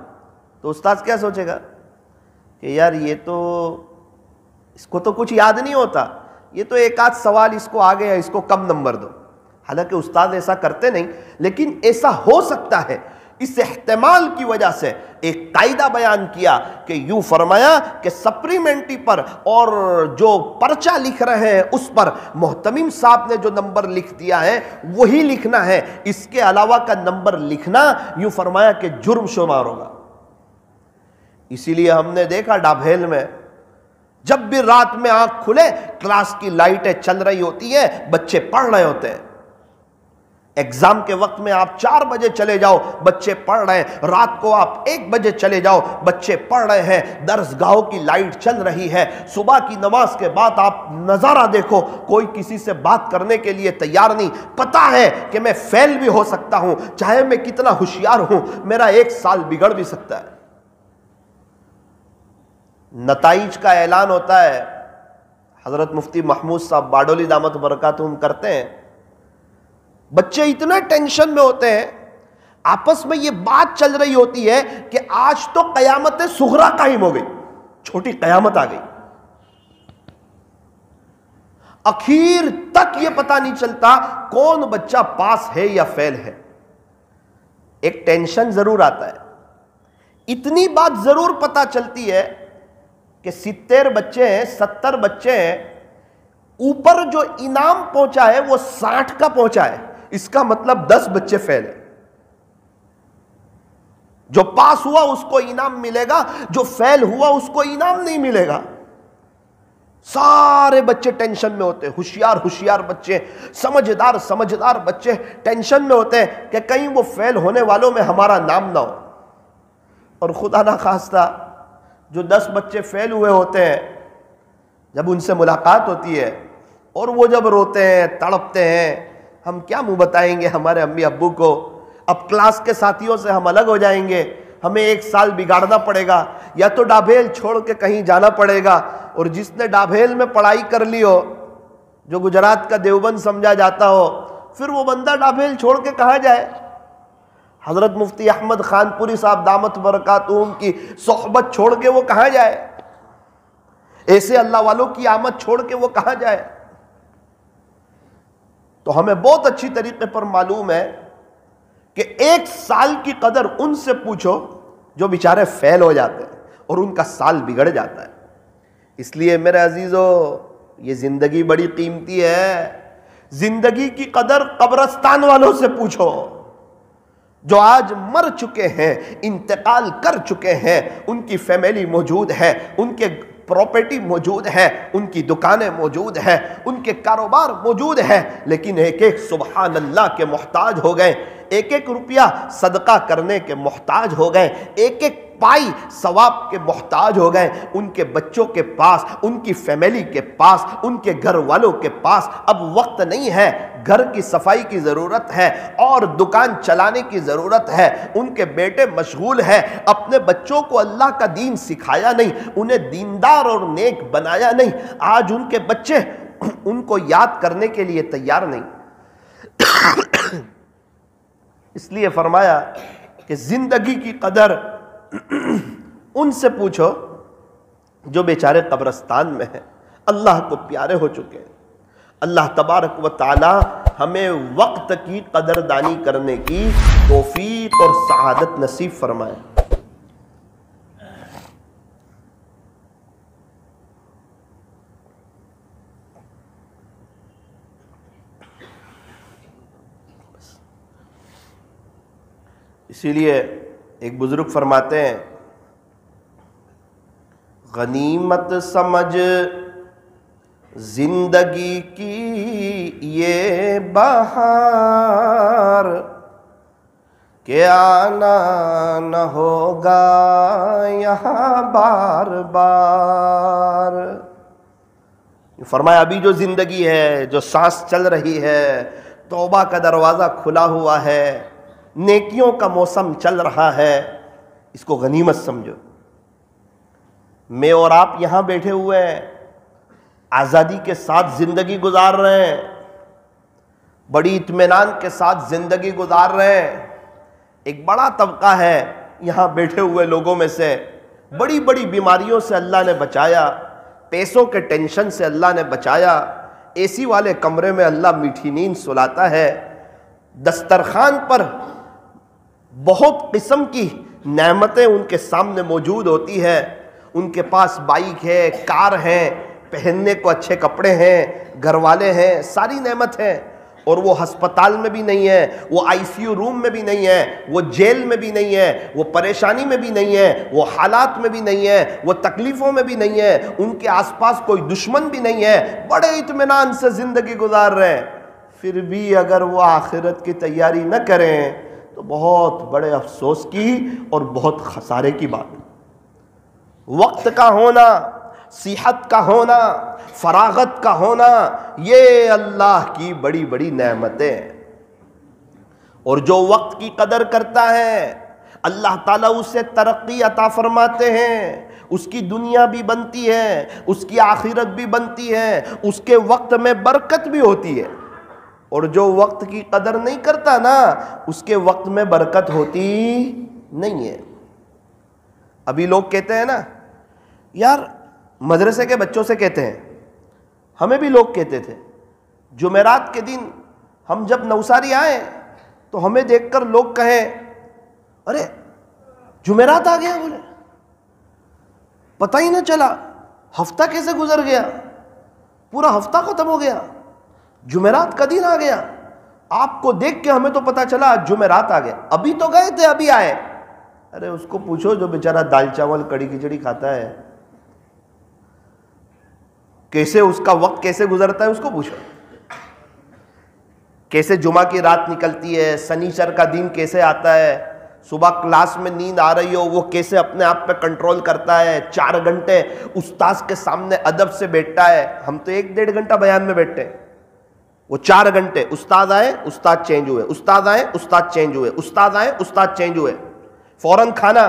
تو استاذ کیا سوچے گا کہ یار یہ تو اس کو تو کچھ یاد نہیں ہوتا، یہ تو ایک آدھ سوال اس کو آ گیا، اس کو کم نمبر دو۔ حالانکہ استاد ایسا کرتے نہیں، لیکن ایسا ہو سکتا ہے۔ اس احتمال کی وجہ سے ایک قاعدہ بیان کیا کہ یوں فرمایا کہ سپلیمنٹری پر اور جو پرچہ لکھ رہے ہیں اس پر محتمم صاحب نے جو نمبر لکھ دیا ہے وہی لکھنا ہے، اس کے علاوہ کا نمبر لکھنا یوں فرمایا کہ جرم شمار ہوگا۔ اسی لیے ہم نے دیکھا ڈابھیل میں جب بھی رات میں آنکھ کھلے کلاس کی لائٹیں چل رہی ہوتی ہیں، بچے پڑھ رہے ہوتے ہیں۔ ایگزام کے وقت میں آپ 4 بجے چلے جاؤ، بچے پڑھ رہے ہیں، رات کو آپ 1 بجے چلے جاؤ، بچے پڑھ رہے ہیں، درس گاہوں کی لائٹ چل رہی ہے، صبح کی نماز کے بعد آپ نظارہ دیکھو، کوئی کسی سے بات کرنے کے لیے تیار نہیں، پتا ہے کہ میں فیل بھی ہو سکتا ہوں، چاہے میں کتنا ہوشیار ہوں، میرا 1 سال بگڑ بھی سکتا ہے۔ نتائج کا اعلان ہوتا ہے، حضرت مفتی محمود صاحب باڈولی دامت برکاتہم کرتے ہیں، بچے اتنے ٹینشن میں ہوتے ہیں، آپس میں یہ بات چل رہی ہوتی ہے کہ آج تو قیامت صغریٰ قائم ہو گئی، چھوٹی قیامت آ گئی۔ اخیر تک یہ پتہ نہیں چلتا کون بچہ پاس ہے یا فیل ہے۔ ایک ٹینشن ضرور آتا ہے، اتنی بات ضرور پتہ چلتی ہے کہ 70 بچے ہیں، 70 بچے ہیں، اوپر جو انعام پہنچا ہے وہ 60 کا پہنچا ہے، اس کا مطلب 10 بچے فیل ہیں۔ جو پاس ہوا اس کو انعام ملے گا، جو فیل ہوا اس کو انعام نہیں ملے گا۔ سارے بچے ٹینشن میں ہوتے ہیں، ہوشیار بچے، سمجھدار بچے ٹینشن میں ہوتے ہیں کہ کہیں وہ فیل ہونے والوں میں ہمارا نام نہ ہو۔ اور خدا نہ خواستہ جو 10 بچے فیل ہوئے ہوتے ہیں، جب ان سے ملاقات ہوتی ہے اور وہ جب روتے ہیں تڑپتے ہیں، ہم کیا منہ بتائیں گے ہمارے امی ابو کو؟ اب کلاس کے ساتھیوں سے ہم الگ ہو جائیں گے، ہمیں 1 سال بگاڑنا پڑے گا، یا تو ڈابھیل چھوڑ کے کہیں جانا پڑے گا۔ اور جس نے ڈابھیل میں پڑھائی کر لی ہو، جو گجرات کا دیوبند سمجھا جاتا ہو، پھر وہ بندہ ڈابھیل چھوڑ کے کہاں جائے؟ حضرت مفتی احمد خان پوری صاحب دامت برکاتہم کی صحبت چھوڑ کے وہ کہاں جائے؟ ایسے اللہ والوں کی آمد چھوڑ کے وہ کہاں جائے؟ تو ہمیں بہت اچھی طریقے پر معلوم ہے کہ 1 سال کی قدر ان سے پوچھو جو بیچارے فیل ہو جاتے ہیں اور ان کا سال بگڑ جاتا ہے۔ اس لیے میرے عزیزو، یہ زندگی بڑی قیمتی ہے، زندگی کی قدر قبرستان والوں سے پوچھو، جو آج مر چکے ہیں، انتقال کر چکے ہیں، ان کی فیملی موجود ہے، ان کے پراپرٹی موجود ہے، ان کی دکانیں موجود ہیں، ان کے کاروبار موجود ہیں، لیکن ایک ایک سبحان اللہ کے محتاج ہو گئے، ایک ایک روپیہ صدقہ کرنے کے محتاج ہو گئے، ایک ایک پائی ثواب کے محتاج ہو گئے۔ ان کے بچوں کے پاس، ان کی فیملی کے پاس، ان کے گھر والوں کے پاس اب وقت نہیں ہے، گھر کی صفائی کی ضرورت ہے اور دکان چلانے کی ضرورت ہے۔ ان کے بیٹے مشغول ہیں، اپنے بچوں کو اللہ کا دین سکھایا نہیں، انہیں دیندار اور نیک بنایا نہیں۔ آج ان کے بچے ان کو یاد کرنے کے لیے تیار نہیں۔ اس لیے فرمایا کہ زندگی کی قدر ان سے پوچھو جو بیچارے قبرستان میں ہیں، اللہ کو پیارے ہو چکے ہیں۔ اللہ تبارک و تعالی ہمیں وقت کی قدردانی کرنے کی توفیق اور سعادت نصیب فرمائے۔ اسی لیے ایک بزرگ فرماتے ہیں، غنیمت سمجھ زندگی کی یہ بہار کہ آنا نہ ہوگا یہاں بار بار۔ فرمایا ابھی جو زندگی ہے، جو سانس چل رہی ہے، توبہ کا دروازہ کھلا ہوا ہے، نیکیوں کا موسم چل رہا ہے، اس کو غنیمت سمجھو۔ میں اور آپ یہاں بیٹھے ہوئے ہیں، آزادی کے ساتھ زندگی گزار رہے ہیں، بڑی اطمینان کے ساتھ زندگی گزار رہے ہیں۔ ایک بڑا طبقہ ہے یہاں بیٹھے ہوئے لوگوں میں سے، بڑی بڑی بیماریوں سے اللہ نے بچایا، پیسوں کے ٹینشن سے اللہ نے بچایا، اے سی والے کمرے میں اللہ میٹھی نیند سلاتا ہے، دسترخوان پر بہت قسم کی نعمتیں ان کے سامنے موجود ہوتی ہے، ان کے پاس بائک ہے، کار ہے، پہننے کو اچھے کپڑے ہیں، گھر والے ہیں، ساری نعمت ہے، اور وہ ہسپتال میں بھی نہیں ہے، وہ آئی سی یو روم میں بھی نہیں ہے، وہ جیل میں بھی نہیں ہے، وہ پریشانی میں بھی نہیں ہے، وہ حالات میں بھی نہیں ہے، وہ تکلیفوں میں بھی نہیں ہے، ان کے آس پاس کوئی دشمن بھی نہیں ہے، بڑے اطمینان سے زندگی گزار رہے ہیں۔ پھر بھی اگر وہ آخرت کی تیاری نہ کریں تو بہت بڑے افسوس کی اور بہت خسارے کی بات۔ وقت کا ہونا، صحت کا ہونا، فراغت کا ہونا، یہ اللہ کی بڑی بڑی نعمتیں ہیں، اور جو وقت کی قدر کرتا ہے اللہ تعالیٰ اسے ترقی عطا فرماتے ہیں، اس کی دنیا بھی بنتی ہے، اس کی آخرت بھی بنتی ہے، اس کے وقت میں برکت بھی ہوتی ہے، اور جو وقت کی قدر نہیں کرتا نا اس کے وقت میں برکت ہوتی نہیں ہے۔ ابھی لوگ کہتے ہیں نا یار، مدرسے کے بچوں سے کہتے ہیں، ہمیں بھی لوگ کہتے تھے، جمعرات کے دن ہم جب نوساری آئیں تو ہمیں دیکھ کر لوگ کہیں ارے جمعرات آ گیا، بولے پتہ ہی نہ چلا، ہفتہ کیسے گزر گیا، پورا ہفتہ ختم ہو گیا، جمعرات کا دن آ گیا، آپ کو دیکھ کے ہمیں تو پتہ چلا جمعرات آ گیا، ابھی تو گئے تھے ابھی آئے۔ ارے اس کو پوچھو جو بیچارہ دال چاول کڑی کھچڑی کھاتا ہے، کیسے اس کا وقت کیسے گزرتا ہے، اس کو پوچھو، کیسے جمعہ کی رات نکلتی ہے، سنیچر کا دن کیسے آتا ہے، صبح کلاس میں نیند آ رہی ہو وہ کیسے اپنے آپ پہ کنٹرول کرتا ہے، 4 گھنٹے استاذ کے سامنے ادب سے بیٹھتا ہے۔ ہم تو 1-1.5 گھنٹہ بیان میں بیٹھتے ہیں، وہ 4 گھنٹے، استاد آئے استاد چینج ہوئے، استاد آئے استاد چینج ہوئے، استاد آئے استاد چینج ہوئے، فوراً کھانا،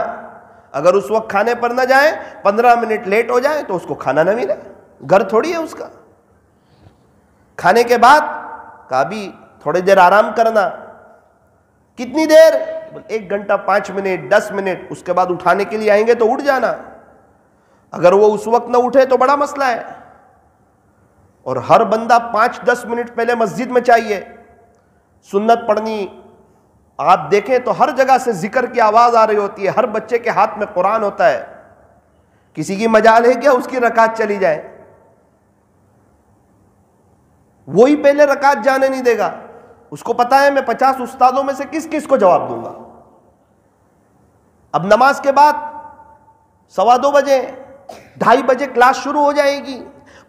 اگر اس وقت کھانے پر نہ جائے 15 منٹ لیٹ ہو جائے تو اس کو کھانا نہ ملے، گھر تھوڑی ہے اس کا۔ کھانے کے بعد کہا بھی تھوڑی دیر آرام کرنا، کتنی دیر؟ 1 گھنٹہ 5 منٹ 10 منٹ، اس کے بعد اٹھانے کے لیے آئیں گے تو اٹھ جانا، اگر وہ اس وقت نہ اٹھے تو بڑا مسئلہ ہے۔ اور ہر بندہ 5-10 منٹ پہلے مسجد میں چاہیے، سنت پڑھنی، آپ دیکھیں تو ہر جگہ سے ذکر کی آواز آ رہی ہوتی ہے، ہر بچے کے ہاتھ میں قرآن ہوتا ہے، کسی کی مجال ہے کیا اس کی رکعت چلی جائے؟ وہی پہلے رکعت جانے نہیں دے گا، اس کو پتا ہے میں 50 استادوں میں سے کس کس کو جواب دوں گا۔ اب نماز کے بعد 2:15 بجے 2:30 بجے کلاس شروع ہو جائے گی،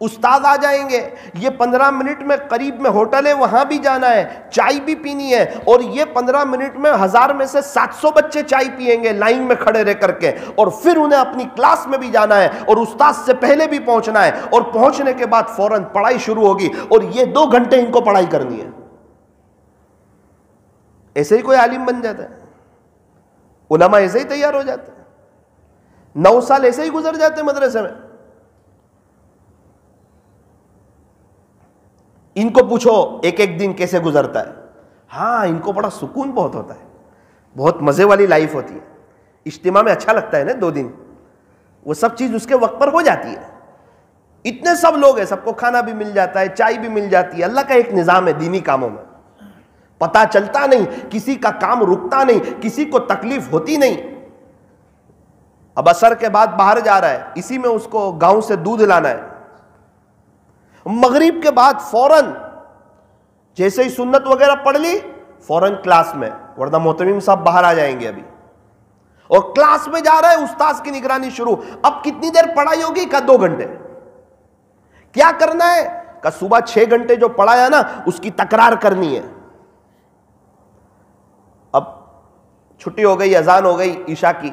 استاد آ جائیں گے، یہ 15 منٹ میں قریب میں ہوٹل ہے وہاں بھی جانا ہے، چائے بھی پینی ہے، اور یہ 15 منٹ میں 1000 میں سے 700 بچے چائے پیئیں گے لائن میں کھڑے رہ کر کے، اور پھر انہیں اپنی کلاس میں بھی جانا ہے اور استاد سے پہلے بھی پہنچنا ہے، اور پہنچنے کے بعد فوراً پڑھائی شروع ہوگی، اور یہ 2 گھنٹے ان کو پڑھائی کرنی ہے۔ ایسے ہی کوئی عالم بن جاتا ہے، علماء ایسے ہی تیار ہو جاتے ہیں، 9 سال ایسے ہی گزر جاتے ہیں مدرسے میں۔ ان کو پوچھو ایک ایک دن کیسے گزرتا ہے، ہاں ان کو بڑا سکون بہت ہوتا ہے، بہت مزے والی لائف ہوتی ہے، اجتماع میں اچھا لگتا ہے نا 2 دن، وہ سب چیز اس کے وقت پر ہو جاتی ہے، اتنے سب لوگ ہیں، سب کو کھانا بھی مل جاتا ہے، چائے بھی مل جاتی ہے، اللہ کا ایک نظام ہے دینی کاموں میں، پتہ چلتا نہیں، کسی کا کام رکتا نہیں، کسی کو تکلیف ہوتی نہیں۔ اب عصر کے بعد باہر جا رہا ہے، اسی میں اس کو گاؤں سے دودھ لانا ہے، مغرب کے بعد فوراً جیسے ہی سنت وغیرہ پڑھ لی فوراً کلاس میں، ورنہ محتمیم صاحب باہر آ جائیں گے ابھی، اور کلاس میں جا رہا ہے، استاذ کی نگرانی شروع، اب کتنی دیر پڑھائی ہوگی؟ کا 2 گھنٹے۔ کیا کرنا ہے؟ کا صبح 6 گھنٹے جو پڑھایا نا اس کی تکرار کرنی ہے۔ اب چھٹی ہو گئی، اذان ہو گئی عشاء کی،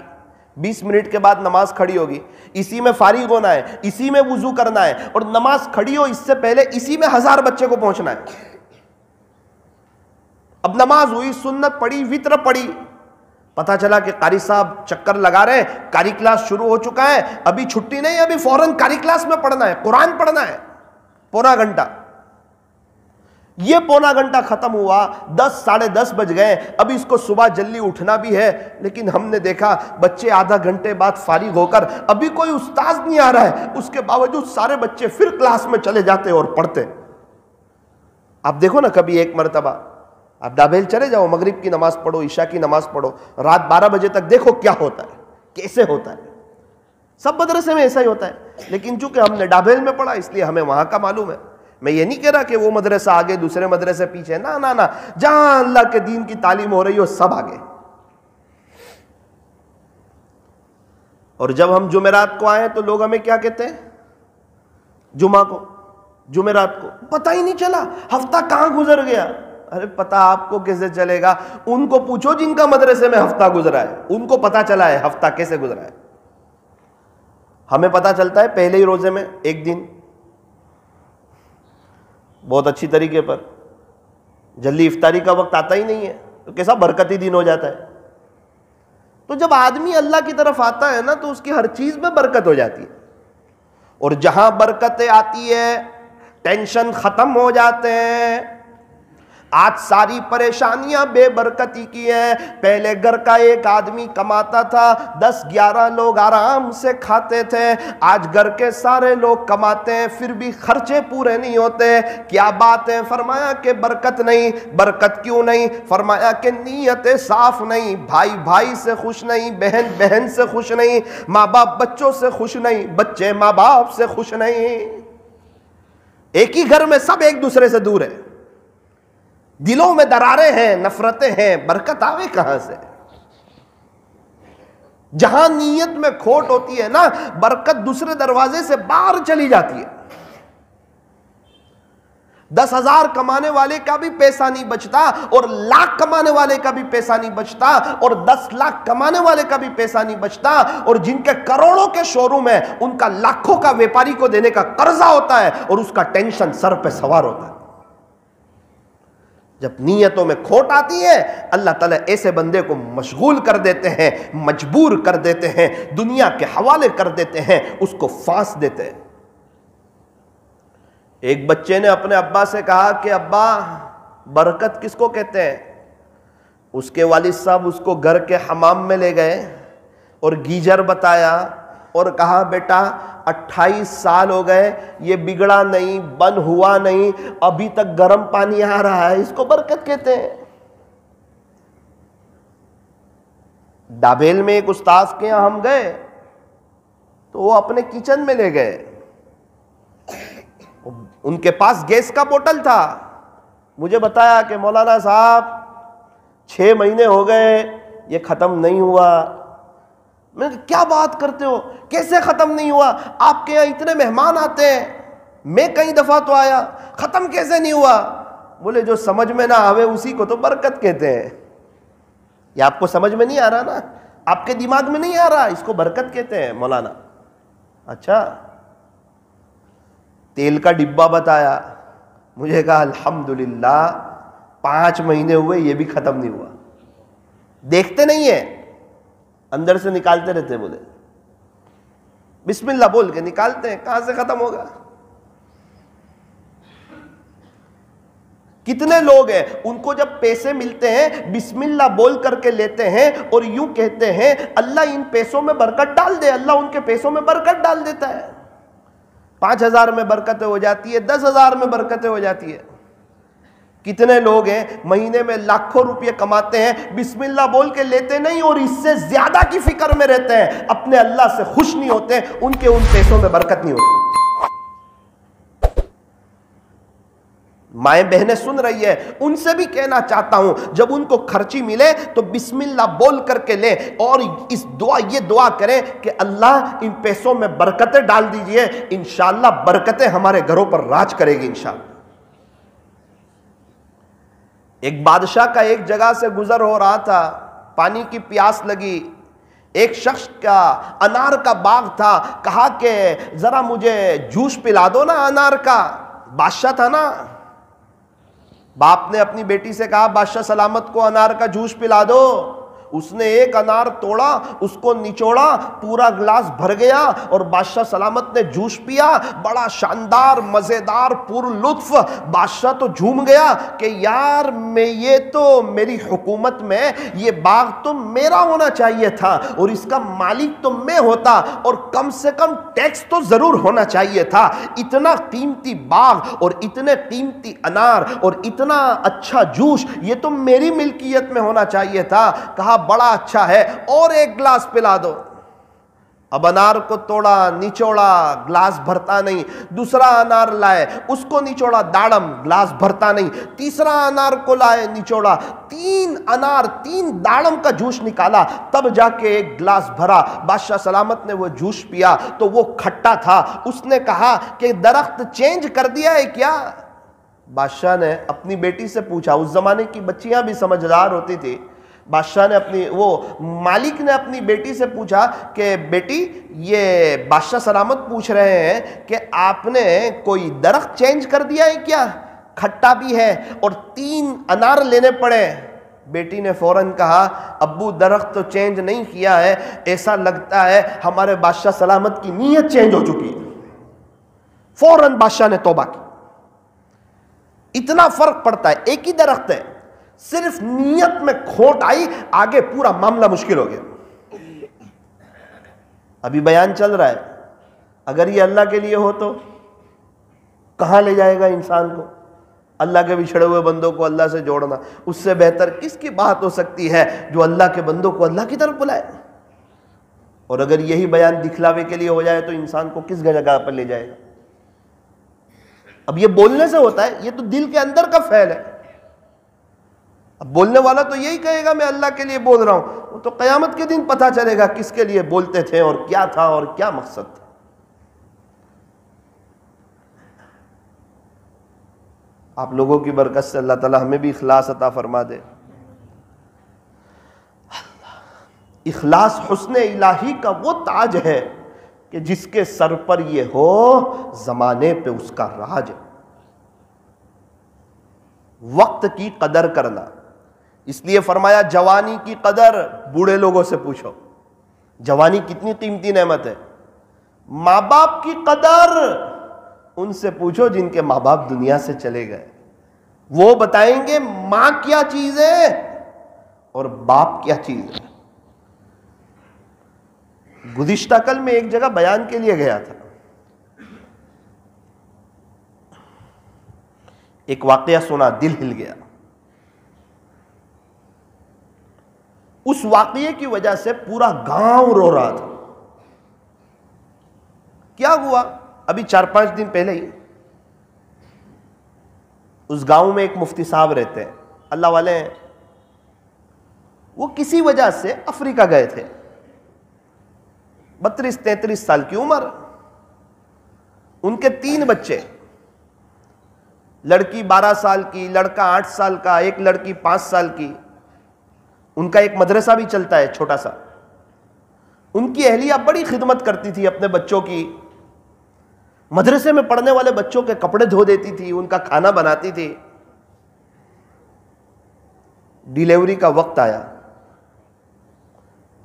20 منٹ کے بعد نماز کھڑی ہوگی، اسی میں فارغ ہونا ہے، اسی میں وضو کرنا ہے، اور نماز کھڑی ہو اس سے پہلے اسی میں 1000 بچے کو پہنچنا ہے۔ اب نماز ہوئی، سنت پڑھی، وتر پڑھی، پتہ چلا کہ قاری صاحب چکر لگا رہے ہیں، قاری کلاس شروع ہو چکا ہے، ابھی چھٹی نہیں، ابھی فوراً قاری کلاس میں پڑھنا ہے، قرآن پڑھنا ہے، پونا گھنٹہ۔ یہ پونا گھنٹہ ختم ہوا، 10 ساڑھے 10 بج گئے، ابھی اس کو صبح جلدی اٹھنا بھی ہے، لیکن ہم نے دیکھا بچے آدھا گھنٹے بعد فارغ ہو کر ابھی کوئی استاذ نہیں آ رہا ہے، اس کے باوجود سارے بچے پھر کلاس میں چلے جاتے اور پڑھتے۔ آپ دیکھو نا کبھی ایک مرتبہ آپ ڈابیل چلے جاؤ، مغرب کی نماز پڑھو، عشاء کی نماز پڑھو، رات 12 بجے تک دیکھو کیا ہوتا ہے، کیسے ہوتا ہے۔ سب مدرسے میں ایسا ہی ہوتا ہے، لیکن چونکہ ہم نے ڈابیل میں پڑھا اس لیے ہمیں وہاں کا معلوم ہے۔ میں یہ نہیں کہہ رہا کہ وہ مدرسہ آگے دوسرے مدرسے پیچھے، نہ نہ نہ، جہاں اللہ کے دین کی تعلیم ہو رہی ہو سب آگے۔ اور جب ہم جمعرات کو آئے تو لوگ ہمیں کیا کہتے ہیں؟ جمعہ کو، جمعرات کو، پتہ ہی نہیں چلا ہفتہ کہاں گزر گیا۔ ارے پتہ آپ کو کیسے چلے گا؟ ان کو پوچھو جن کا مدرسے میں ہفتہ گزرا ہے، ان کو پتہ چلا ہے ہفتہ کیسے گزرا ہے۔ ہمیں پتہ چلتا ہے پہلے ہی روزے میں ایک دن بہت اچھی طریقے پر، جلدی افطاری کا وقت آتا ہی نہیں ہے تو کیسا برکتی دن ہو جاتا ہے۔ تو جب آدمی اللہ کی طرف آتا ہے نا تو اس کی ہر چیز میں برکت ہو جاتی ہے، اور جہاں برکتیں آتی ہے ٹینشن ختم ہو جاتے ہیں۔ آج ساری پریشانیاں بے برکتی کی ہیں۔ پہلے گھر کا ایک آدمی کماتا تھا، 10-11 لوگ آرام سے کھاتے تھے، آج گھر کے سارے لوگ کماتے ہیں پھر بھی خرچے پورے نہیں ہوتے۔ کیا بات ہے؟ فرمایا کہ برکت نہیں۔ برکت کیوں نہیں؟ فرمایا کہ نیتیں صاف نہیں، بھائی بھائی سے خوش نہیں، بہن بہن سے خوش نہیں، ماں باپ بچوں سے خوش نہیں، بچے ماں باپ سے خوش نہیں، ایک ہی گھر میں سب ایک دوسرے سے دور ہے، دلوں میں دراریں ہیں، نفرتیں ہیں، برکت آوے کہاں سے؟ جہاں نیت میں کھوٹ ہوتی ہے نا برکت دوسرے دروازے سے باہر چلی جاتی ہے۔ 10,000 کمانے والے کا بھی پیسہ نہیں بچتا، اور لاکھ کمانے والے کا بھی پیسہ نہیں بچتا، اور 10 لاکھ کمانے والے کا بھی پیسہ نہیں بچتا، اور جن کے کروڑوں کے شو روم ہیں ان کا لاکھوں کا ویپاری کو دینے کا قرضہ ہوتا ہے، اور اس کا ٹینشن سر پہ سوار ہوتا ہے۔ جب نیتوں میں کھوٹ آتی ہے اللہ تعالیٰ ایسے بندے کو مشغول کر دیتے ہیں، مجبور کر دیتے ہیں، دنیا کے حوالے کر دیتے ہیں، اس کو پھانس دیتے ہیں۔ ایک بچے نے اپنے ابا سے کہا کہ ابا برکت کس کو کہتے ہیں؟ اس کے والد صاحب اس کو گھر کے حمام میں لے گئے اور گیجر بتایا اور کہا بیٹا 28 سال ہو گئے یہ بگڑا نہیں، بند ہوا نہیں، ابھی تک گرم پانی آ رہا ہے، اس کو برکت کہتے ہیں۔ ڈابیل میں ایک استاذ کے یہاں ہم گئے تو وہ اپنے کچن میں لے گئے، ان کے پاس گیس کا بوتل تھا، مجھے بتایا کہ مولانا صاحب 6 مہینے ہو گئے یہ ختم نہیں ہوا۔ میں نے کہا کیا بات کرتے ہو، کیسے ختم نہیں ہوا؟ آپ کے یہاں اتنے مہمان آتے ہیں، میں کئی دفعہ تو آیا، ختم کیسے نہیں ہوا؟ بولے جو سمجھ میں نہ آوے اسی کو تو برکت کہتے ہیں۔ یہ آپ کو سمجھ میں نہیں آ رہا نا، آپ کے دماغ میں نہیں آ رہا، اس کو برکت کہتے ہیں مولانا۔ اچھا، تیل کا ڈبہ بتایا، مجھے کہا الحمدللہ 5 مہینے ہوئے یہ بھی ختم نہیں ہوا۔ دیکھتے نہیں ہیں، اندر سے نکالتے رہتے ہیں، بولے بسم اللہ بول کے نکالتے ہیں، کہاں سے ختم ہوگا؟ کتنے لوگ ہیں ان کو جب پیسے ملتے ہیں بسم اللہ بول کر کے لیتے ہیں اور یوں کہتے ہیں اللہ ان پیسوں میں برکت ڈال دے، اللہ ان کے پیسوں میں برکت ڈال دیتا ہے۔ 5,000 میں برکتیں ہو جاتی ہے، 10,000 میں برکتیں ہو جاتی ہے۔ کتنے لوگ ہیں مہینے میں لاکھوں روپے کماتے ہیں، بسم اللہ بول کے لیتے نہیں اور اس سے زیادہ کی فکر میں رہتے ہیں، اپنے اللہ سے خوش نہیں ہوتے، ان کے ان پیسوں میں برکت نہیں ہوتی۔ مائیں بہنیں سن رہی ہے، ان سے بھی کہنا چاہتا ہوں جب ان کو خرچی ملے تو بسم اللہ بول کر کے لیں اور یہ دعا کریں کہ اللہ ان پیسوں میں برکتیں ڈال دیجئے، انشاءاللہ برکتیں ہمارے گھروں پر راج کرے گی انشاءاللہ۔ ایک بادشاہ کا ایک جگہ سے گزر ہو رہا تھا، پانی کی پیاس لگی، ایک شخص کا انار کا باغ تھا، کہا کہ ذرا مجھے جوس پلا دو نا انار کا۔ بادشاہ تھا نا، باپ نے اپنی بیٹی سے کہا بادشاہ سلامت کو انار کا جوس پلا دو۔ اس نے ایک انار توڑا، اس کو نچوڑا، پورا گلاس بھر گیا اور بادشاہ سلامت نے جوس پیا، بڑا شاندار مزیدار پر لطف۔ بادشاہ تو جھوم گیا کہ یار یہ تو میری حکومت میں یہ باغ تو میرا ہونا چاہیے تھا اور اس کا مالک تو میں ہوتا اور کم سے کم ٹیکس تو ضرور ہونا چاہیے تھا۔ اتنا قیمتی باغ اور اتنے قیمتی انار اور اتنا اچھا جوس یہ تو میری ملکیت میں ہونا چاہیے تھا۔ کہا بڑا اچھا ہے، اور ایک گلاس پلا دو۔ اب انار کو توڑا، نچوڑا، گلاس بھرتا نہیں، دوسرا انار لائے، اس کو نچوڑا، داڑم، گلاس بھرتا نہیں، تیسرا انار کو لائے، نچوڑا، 3 انار 3 داڑم کا جوس نکالا، تب جا کے ایک گلاس بھرا۔ بادشاہ سلامت نے وہ جوس پیا تو وہ کھٹا تھا۔ اس نے کہا کہ درخت چینج کر دیا ہے کیا؟ بادشاہ نے اپنی بیٹی سے پوچھا، اس زمانے کی بچیاں بھی سمجھدار ہوتی تھی، بادشاہ نے مالک نے اپنی بیٹی سے پوچھا کہ بیٹی یہ بادشاہ سلامت پوچھ رہے ہیں کہ آپ نے کوئی درخت چینج کر دیا ہے کیا؟ کھٹا بھی ہے اور 3 انار لینے پڑے۔ بیٹی نے فوراً کہا ابو درخت تو چینج نہیں کیا ہے، ایسا لگتا ہے ہمارے بادشاہ سلامت کی نیت چینج ہو چکی ہے۔ فوراً بادشاہ نے توبہ کی۔ اتنا فرق پڑتا ہے، ایک ہی درخت ہے، صرف نیت میں کھوٹ آئی، آگے پورا معاملہ مشکل ہو گیا۔ ابھی بیان چل رہا ہے، اگر یہ اللہ کے لیے ہو تو کہاں لے جائے گا انسان کو؟ اللہ کے بچھڑے ہوئے بندوں کو اللہ سے جوڑنا، اس سے بہتر کس کی بات ہو سکتی ہے جو اللہ کے بندوں کو اللہ کی طرف بلائے؟ اور اگر یہی بیان دکھلاوے کے لیے ہو جائے تو انسان کو کس جگہ پر لے جائے گا؟ اب یہ بولنے سے ہوتا ہے، یہ تو دل کے اندر کا فعل ہے۔ اب بولنے والا تو یہی کہے گا میں اللہ کے لیے بول رہا ہوں، وہ تو قیامت کے دن پتہ چلے گا کس کے لیے بولتے تھے اور کیا تھا اور کیا مقصد تھا۔ آپ لوگوں کی برکت سے اللہ تعالی ہمیں بھی اخلاص عطا فرما دے۔ اخلاص حسن الہی کا وہ تاج ہے کہ جس کے سر پر یہ ہو زمانے پہ اس کا راج ہے۔ وقت کی قدر کرنا، اس لیے فرمایا جوانی کی قدر بوڑھے لوگوں سے پوچھو۔ جوانی کتنی قیمتی نعمت ہے۔ ماں باپ کی قدر ان سے پوچھو جن کے ماں باپ دنیا سے چلے گئے، وہ بتائیں گے ماں کیا چیز ہے اور باپ کیا چیز ہے۔ گزشتہ کل میں ایک جگہ بیان کے لیے گیا تھا، ایک واقعہ سنا، دل ہل گیا۔ اس واقعے کی وجہ سے پورا گاؤں رو رہا تھا۔ کیا ہوا؟ ابھی 4-5 دن پہلے ہی اس گاؤں میں ایک مفتی صاحب رہتے ہیں، اللہ والے ہیں، وہ کسی وجہ سے افریقہ گئے تھے۔ 32-33 سال کی عمر. ان کے 3 بچے, لڑکی 12 سال کی, لڑکا 8 سال کا, ایک لڑکی 5 سال کی. ان کا ایک مدرسہ بھی چلتا ہے چھوٹا سا. ان کی اہلیہ بڑی خدمت کرتی تھی اپنے بچوں کی. مدرسے میں پڑھنے والے بچوں کے کپڑے دھو دیتی تھی, ان کا کھانا بناتی تھی. ڈیلیوری کا وقت آیا,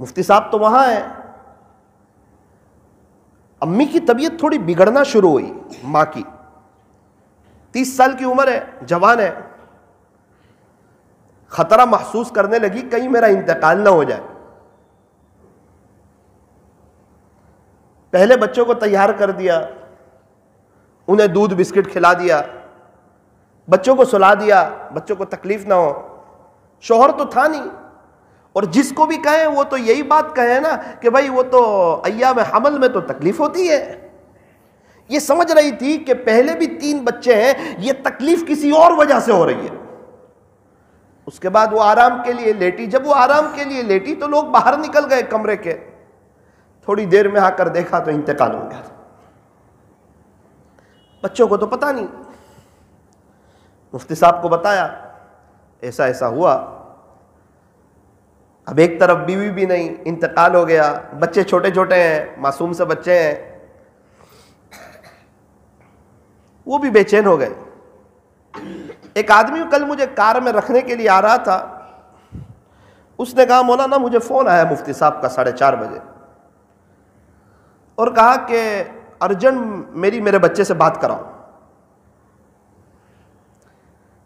مفتی صاحب تو وہاں ہیں. امی کی طبیعت تھوڑی بگڑنا شروع ہوئی. ماں کی 30 سال کی عمر ہے, جوان ہے. خطرہ محسوس کرنے لگی کہیں میرا انتقال نہ ہو جائے. پہلے بچوں کو تیار کر دیا, انہیں دودھ بسکٹ کھلا دیا, بچوں کو سلا دیا, بچوں کو تکلیف نہ ہو. شوہر تو تھا نہیں, اور جس کو بھی کہیں وہ تو یہی بات کہے نا کہ بھائی وہ تو ایام حمل میں تو تکلیف ہوتی ہے. یہ سمجھ رہی تھی کہ پہلے بھی 3 بچے ہیں, یہ تکلیف کسی اور وجہ سے ہو رہی ہے. اس کے بعد وہ آرام کے لیے لیٹی. جب وہ آرام کے لیے لیٹی تو لوگ باہر نکل گئے کمرے کے. تھوڑی دیر میں آ کر دیکھا تو انتقال ہو گیا. بچوں کو تو پتہ نہیں. مفتی صاحب کو بتایا ایسا ایسا ہوا. اب ایک طرف بیوی بھی نہیں, انتقال ہو گیا, بچے چھوٹے چھوٹے ہیں, معصوم سے بچے ہیں. وہ بھی بے چین ہو گئے. ایک آدمی کل مجھے کار میں رکھنے کے لیے آ رہا تھا. اس نے کہا مولانا مجھے فون آیا مفتی صاحب کا 4:30 بجے, اور کہا کہ ارجنٹ میرے بچے سے بات کراؤ.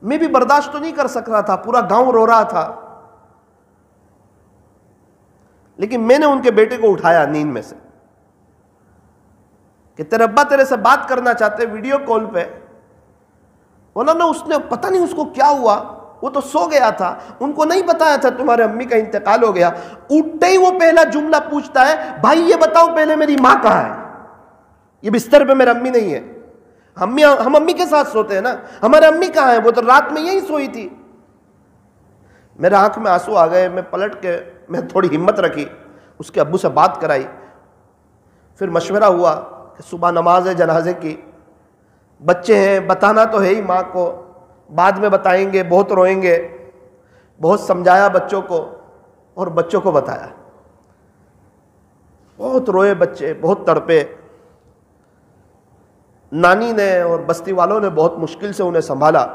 میں بھی برداشت تو نہیں کر سک رہا تھا, پورا گاؤں رو رہا تھا. لیکن میں نے ان کے بیٹے کو اٹھایا نیند میں سے کہ تیرے ابا تیرے سے بات کرنا چاہتے ویڈیو کال پہ. مولانا اس نے پتہ نہیں اس کو کیا ہوا, وہ تو سو گیا تھا, ان کو نہیں بتایا تھا تمہارے امی کا انتقال ہو گیا. اٹھتے ہی وہ پہلا جملہ پوچھتا ہے, بھائی یہ بتاؤ پہلے میری ماں کہاں ہے؟ یہ بستر پہ میرا امی نہیں ہے. ہم امی کے ساتھ سوتے ہیں نا, ہمارے امی کہاں ہیں؟ وہ تو رات میں یہی سوئی تھی. میرے آنکھ میں آنسو آ گئے. میں پلٹ کے میں تھوڑی ہمت رکھی, اس کے ابو سے بات کرائی. پھر مشورہ ہوا کہ صبح نماز ہے جنازے کی, بچے ہیں, بتانا تو ہے ہی ماں کو, بعد میں بتائیں گے, بہت روئیں گے. بہت سمجھایا بچوں کو, اور بچوں کو بتایا. بہت روئے بچے, بہت تڑپے. نانی نے اور بستی والوں نے بہت مشکل سے انہیں سنبھالا.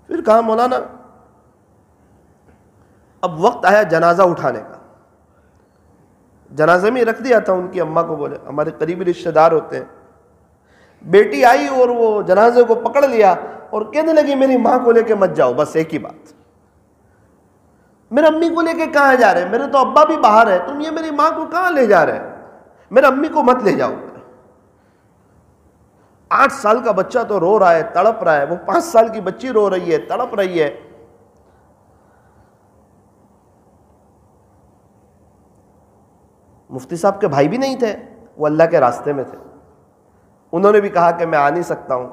پھر کہا مولانا اب وقت آیا جنازہ اٹھانے کا. جنازے میں رکھ دیا تھا ان کی اماں کو, بولے ہمارے قریبی رشتہ دار ہوتے ہیں. بیٹی آئی اور وہ جنازے کو پکڑ لیا اور کہنے لگی میری ماں کو لے کے مت جاؤ, بس ایک ہی بات, میرے امی کو لے کے کہاں جا رہے, میرے تو ابا بھی باہر ہے, تم یہ میری ماں کو کہاں لے جا رہے, میرے امی کو مت لے جاؤ. 8 سال کا بچہ تو رو رہا ہے, تڑپ رہا ہے, وہ 5 سال کی بچی رو رہی ہے, تڑپ رہی ہے. مفتی صاحب کے بھائی بھی نہیں تھے, وہ اللہ کے راستے میں تھے. انہوں نے بھی کہا کہ میں آ نہیں سکتا ہوں,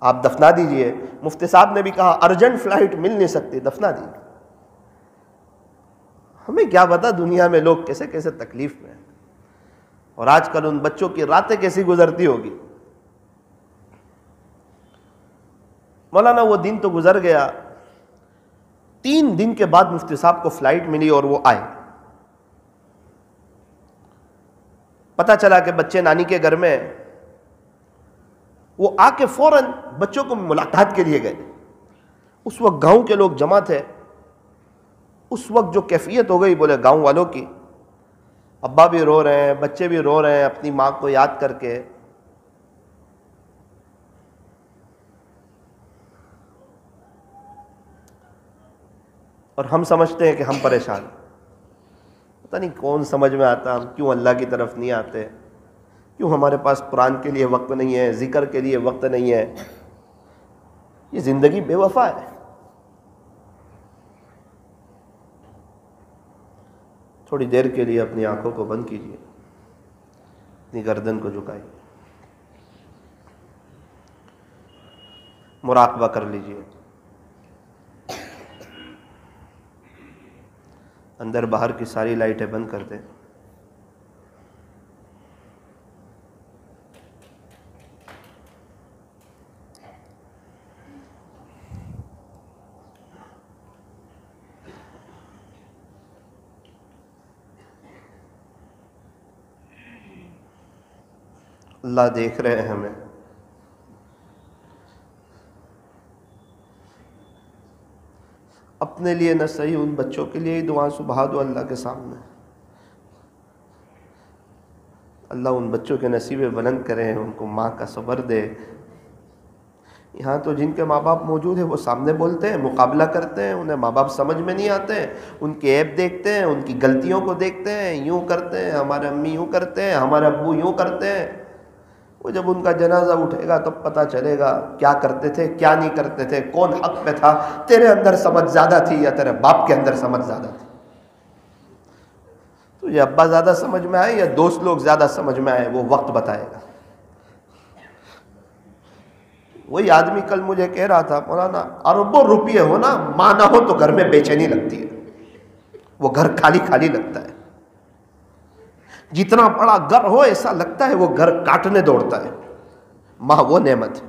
آپ دفنا دیجئے. مفتی صاحب نے بھی کہا ارجنٹ فلائٹ مل نہیں سکتی, دفنا دیجئے. ہمیں کیا پتا دنیا میں لوگ کیسے کیسے تکلیف میں ہیں, اور آج کل ان بچوں کی راتیں کیسی گزرتی ہوگی. مولانا وہ دن تو گزر گیا. 3 دن کے بعد مفتی صاحب کو فلائٹ ملی اور وہ آئے. پتہ چلا کہ بچے نانی کے گھر میں. وہ آ کے فوراً بچوں کو ملاقات کے لیے گئے. اس وقت گاؤں کے لوگ جمع تھے. اس وقت جو کیفیت ہو گئی بولے گاؤں والوں کی, ابا بھی رو رہے ہیں, بچے بھی رو رہے ہیں اپنی ماں کو یاد کر کے. اور ہم سمجھتے ہیں کہ ہم پریشان ہیں. پتہ نہیں کون سمجھ میں آتا, ہم کیوں اللہ کی طرف نہیں آتے, کیوں ہمارے پاس قرآن کے لیے وقت نہیں ہے, ذکر کے لیے وقت نہیں ہے. یہ زندگی بے وفا ہے. تھوڑی دیر کے لیے اپنی آنکھوں کو بند کیجیے, اپنی گردن کو جھکائیے, مراقبہ کر لیجیے. اندر باہر کی ساری لائٹیں بند کر دیں. اللہ دیکھ رہے ہیں ہمیں. اپنے لیے نہ صحیح ان بچوں کے لیے ہی دعا سبحا دو اللہ کے سامنے. اللہ ان بچوں کے نصیبے بلند کرے، ان کو ماں کا صبر دے. یہاں تو جن کے ماں باپ موجود ہیں وہ سامنے بولتے ہیں، مقابلہ کرتے ہیں، انہیں ماں باپ سمجھ میں نہیں آتے ہیں، ان کے عیب دیکھتے ہیں، ان کی غلطیوں کو دیکھتے ہیں، یوں کرتے ہیں، ہمارے امی یوں کرتے ہیں، ہمارے ابو یوں کرتے ہیں. وہ جب ان کا جنازہ اٹھے گا تب پتہ چلے گا کیا کرتے تھے کیا نہیں کرتے تھے، کون حق پہ تھا. تیرے اندر سمجھ زیادہ تھی یا تیرے باپ کے اندر سمجھ زیادہ تھی؟ تو یہ ابا زیادہ سمجھ میں آئے یا دوست لوگ زیادہ سمجھ میں آئے، وہ وقت بتائے گا. وہی آدمی کل مجھے کہہ رہا تھا مولانا اربوں روپیے ہو نا، ماں نہ ہو تو گھر میں بے چینی لگتی ہے، وہ گھر خالی خالی لگتا ہے. جتنا بڑا گھر ہو ایسا لگتا ہے وہ گھر کاٹنے دوڑتا ہے. ماں وہ نعمت ہے.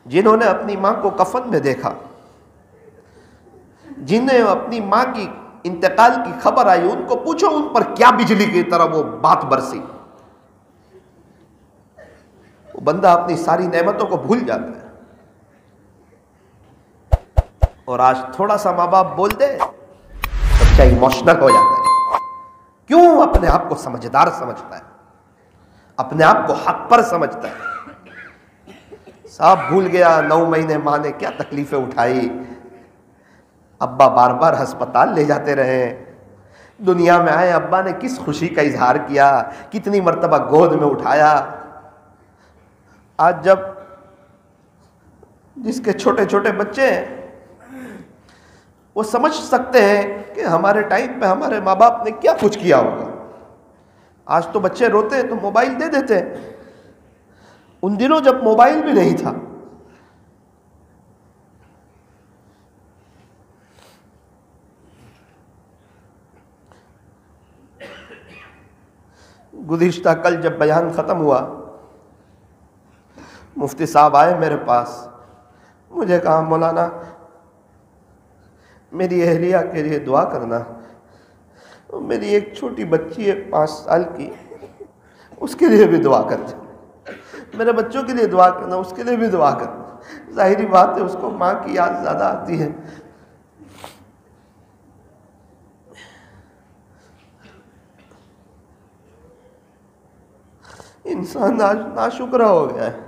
جنہوں نے اپنی ماں کو کفن میں دیکھا، جنہیں اپنی ماں کی انتقال کی خبر آئی، ان کو پوچھو ان پر کیا بجلی کی طرح وہ بات برسی. وہ بندہ اپنی ساری نعمتوں کو بھول جاتا ہے. اور آج تھوڑا سا ماں باپ بول دے بچہ ایموشنل ہو جاتا ہے. کیوں؟ اپنے آپ کو سمجھدار سمجھتا ہے، اپنے آپ کو حق پر سمجھتا ہے. صاحب بھول گیا 9 مہینے ماں نے کیا تکلیفیں اٹھائی، ابا بار بار ہسپتال لے جاتے رہے، دنیا میں آئے ابا نے کس خوشی کا اظہار کیا، کتنی مرتبہ گود میں اٹھایا. آج جب جس کے چھوٹے چھوٹے بچے ہیں وہ سمجھ سکتے ہیں کہ ہمارے ٹائم پہ ہمارے ماں باپ نے کیا کچھ کیا ہوگا. آج تو بچے روتے ہیں تو موبائل دے دیتے ہیں. ان دنوں جب موبائل بھی نہیں تھا، گزشتہ کل جب بیان ختم ہوا مفتی صاحب آئے میرے پاس، مجھے کہا مولانا میری اہلیہ کے لیے دعا کرنا، میری ایک چھوٹی بچی ہے 5 سال کی، اس کے لیے بھی دعا کرنا، میرے بچوں کے لیے دعا کرنا، اس کے لیے بھی دعا کرنا. ظاہری بات ہے اس کو ماں کی یاد زیادہ آتی ہے. انسان آج ناشکرہ ہو گیا ہے،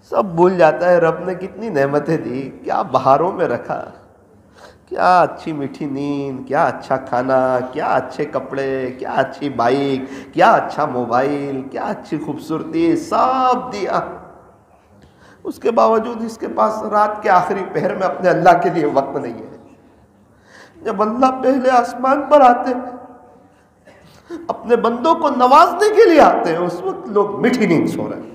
سب بھول جاتا ہے رب نے کتنی نعمتیں دی، کیا بہاروں میں رکھا، کیا اچھی میٹھی نیند، کیا اچھا کھانا، کیا اچھے کپڑے، کیا اچھی بائک، کیا اچھا موبائل، کیا اچھی خوبصورتی، سب دیا. اس کے باوجود اس کے پاس رات کے آخری پہر میں اپنے اللہ کے لیے وقت نہیں ہے. جب اللہ پہلے آسمان پر آتے اپنے بندوں کو نوازنے کے لیے آتے ہیں، اس وقت لوگ میٹھی نیند سو رہے ہیں.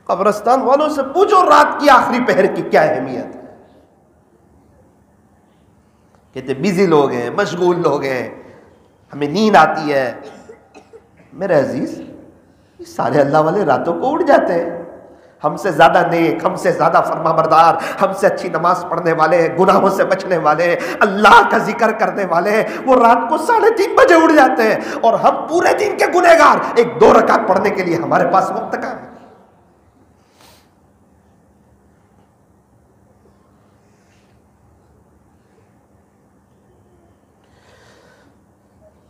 قبرستان والوں سے پوچھو رات کی آخری پہر کی کیا اہمیت ہے. کہتے بیزی لوگ ہیں، مشغول لوگ ہیں، ہمیں نیند آتی ہے. میرے عزیز یہ سارے اللہ والے راتوں کو اٹھ جاتے ہیں. ہم سے زیادہ نیک، ہم سے زیادہ فرما بردار، ہم سے اچھی نماز پڑھنے والے، گناہوں سے بچنے والے، اللہ کا ذکر کرنے والے، وہ رات کو 3:30 بجے اٹھ جاتے ہیں، اور ہم پورے دن کے گنہگار 1-2 رکعت پڑھنے کے لیے ہمارے پاس وقت کہاں ہے.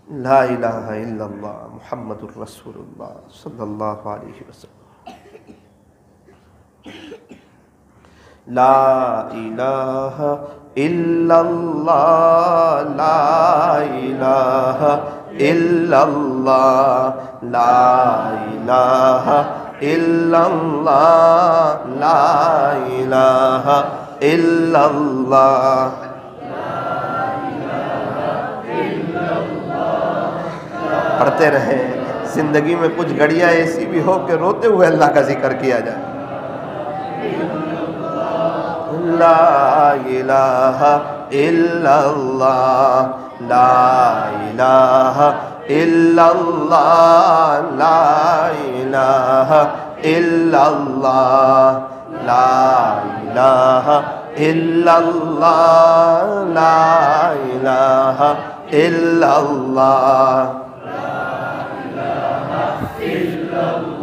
لا الہ الا اللہ محمد الرسول اللہ صلی اللہ علیہ وسلم. لا الہ الا اللہ، لا الہ الا اللہ، لا الہ الا اللہ، لا الہ الا اللہ. پڑھتے رہیں. زندگی میں کچھ گھڑیاں ایسی بھی ہو کہ روتے ہوئے اللہ کا ذکر کیا جائے. لا الہ الا اللہ، لا الہ الا اللہ، لا الہ الا اللہ، لا الہ الا اللہ، لا الہ الا اللہ.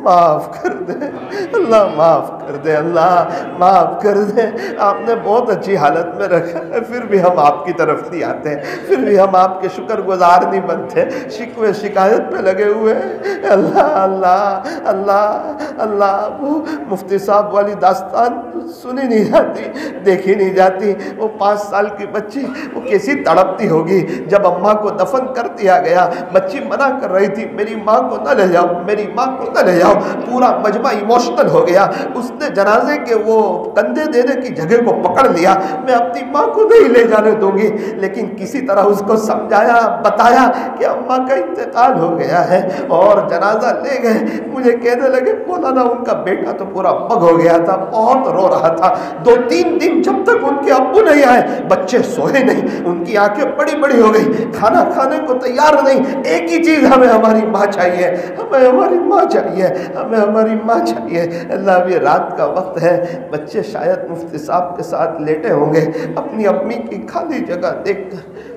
معاف کر دیں اللہ، معاف کر دیں اللہ، معاف کر دیں۔ آپ نے بہت اچھی حالت میں رکھا ہے، پھر بھی ہم آپ کی طرف نہیں آتے، پھر بھی ہم آپ کے شکر گزار نہیں بنتے، شکوے شکایت پہ لگے ہوئے ہیں۔ اللہ اللہ اللہ اللہ، وہ مفتی صاحب والی داستان سنی نہیں جاتی، دیکھی نہیں جاتی۔ وہ 5 سال کی بچی، وہ کیسی تڑپتی ہوگی جب اماں کو دفن کر دیا گیا، بچی منع کر رہی تھی میری ماں کو نہ لے جاؤ، میری ماں کو نہ لے جاؤ، پورا مجمع ایموشنل ہو گیا۔ اس نے جنازے کے وہ کندھے دینے کی جگہ کو پکڑ لیا، میں اپنی ماں کو نہیں لے جانے دوں گی، لیکن کسی طرح اس کو سمجھایا، بتایا کہ اماں کا انتقال ہو گیا ہے، اور جنازہ لے گئے۔ مجھے کہنے لگے مولانا ان کا بیٹا تو پورا بگ ہو گیا تھا، بہت رو رہا تھا، 2-3 دن جب تک ان کے ابو نہیں آئے بچے سوئے نہیں، ان کی آنکھیں بڑی بڑی ہو گئی، کھانا کھانے کو تیار نہیں۔ ایک ہی چیز، ہمیں ہماری ماں چاہیے، ہمیں ہماری ماں چاہیے، ہمیں ہماری ماں چاہیے۔ اللہ، ابھی رات کا وقت ہے، بچے شاید مفتی صاحب کے ساتھ لیٹے ہوں گے، اپنی امی کی خالی جگہ دیکھ کر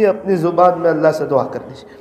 اپنی زبان میں اللہ سے دعا کر لیجیے۔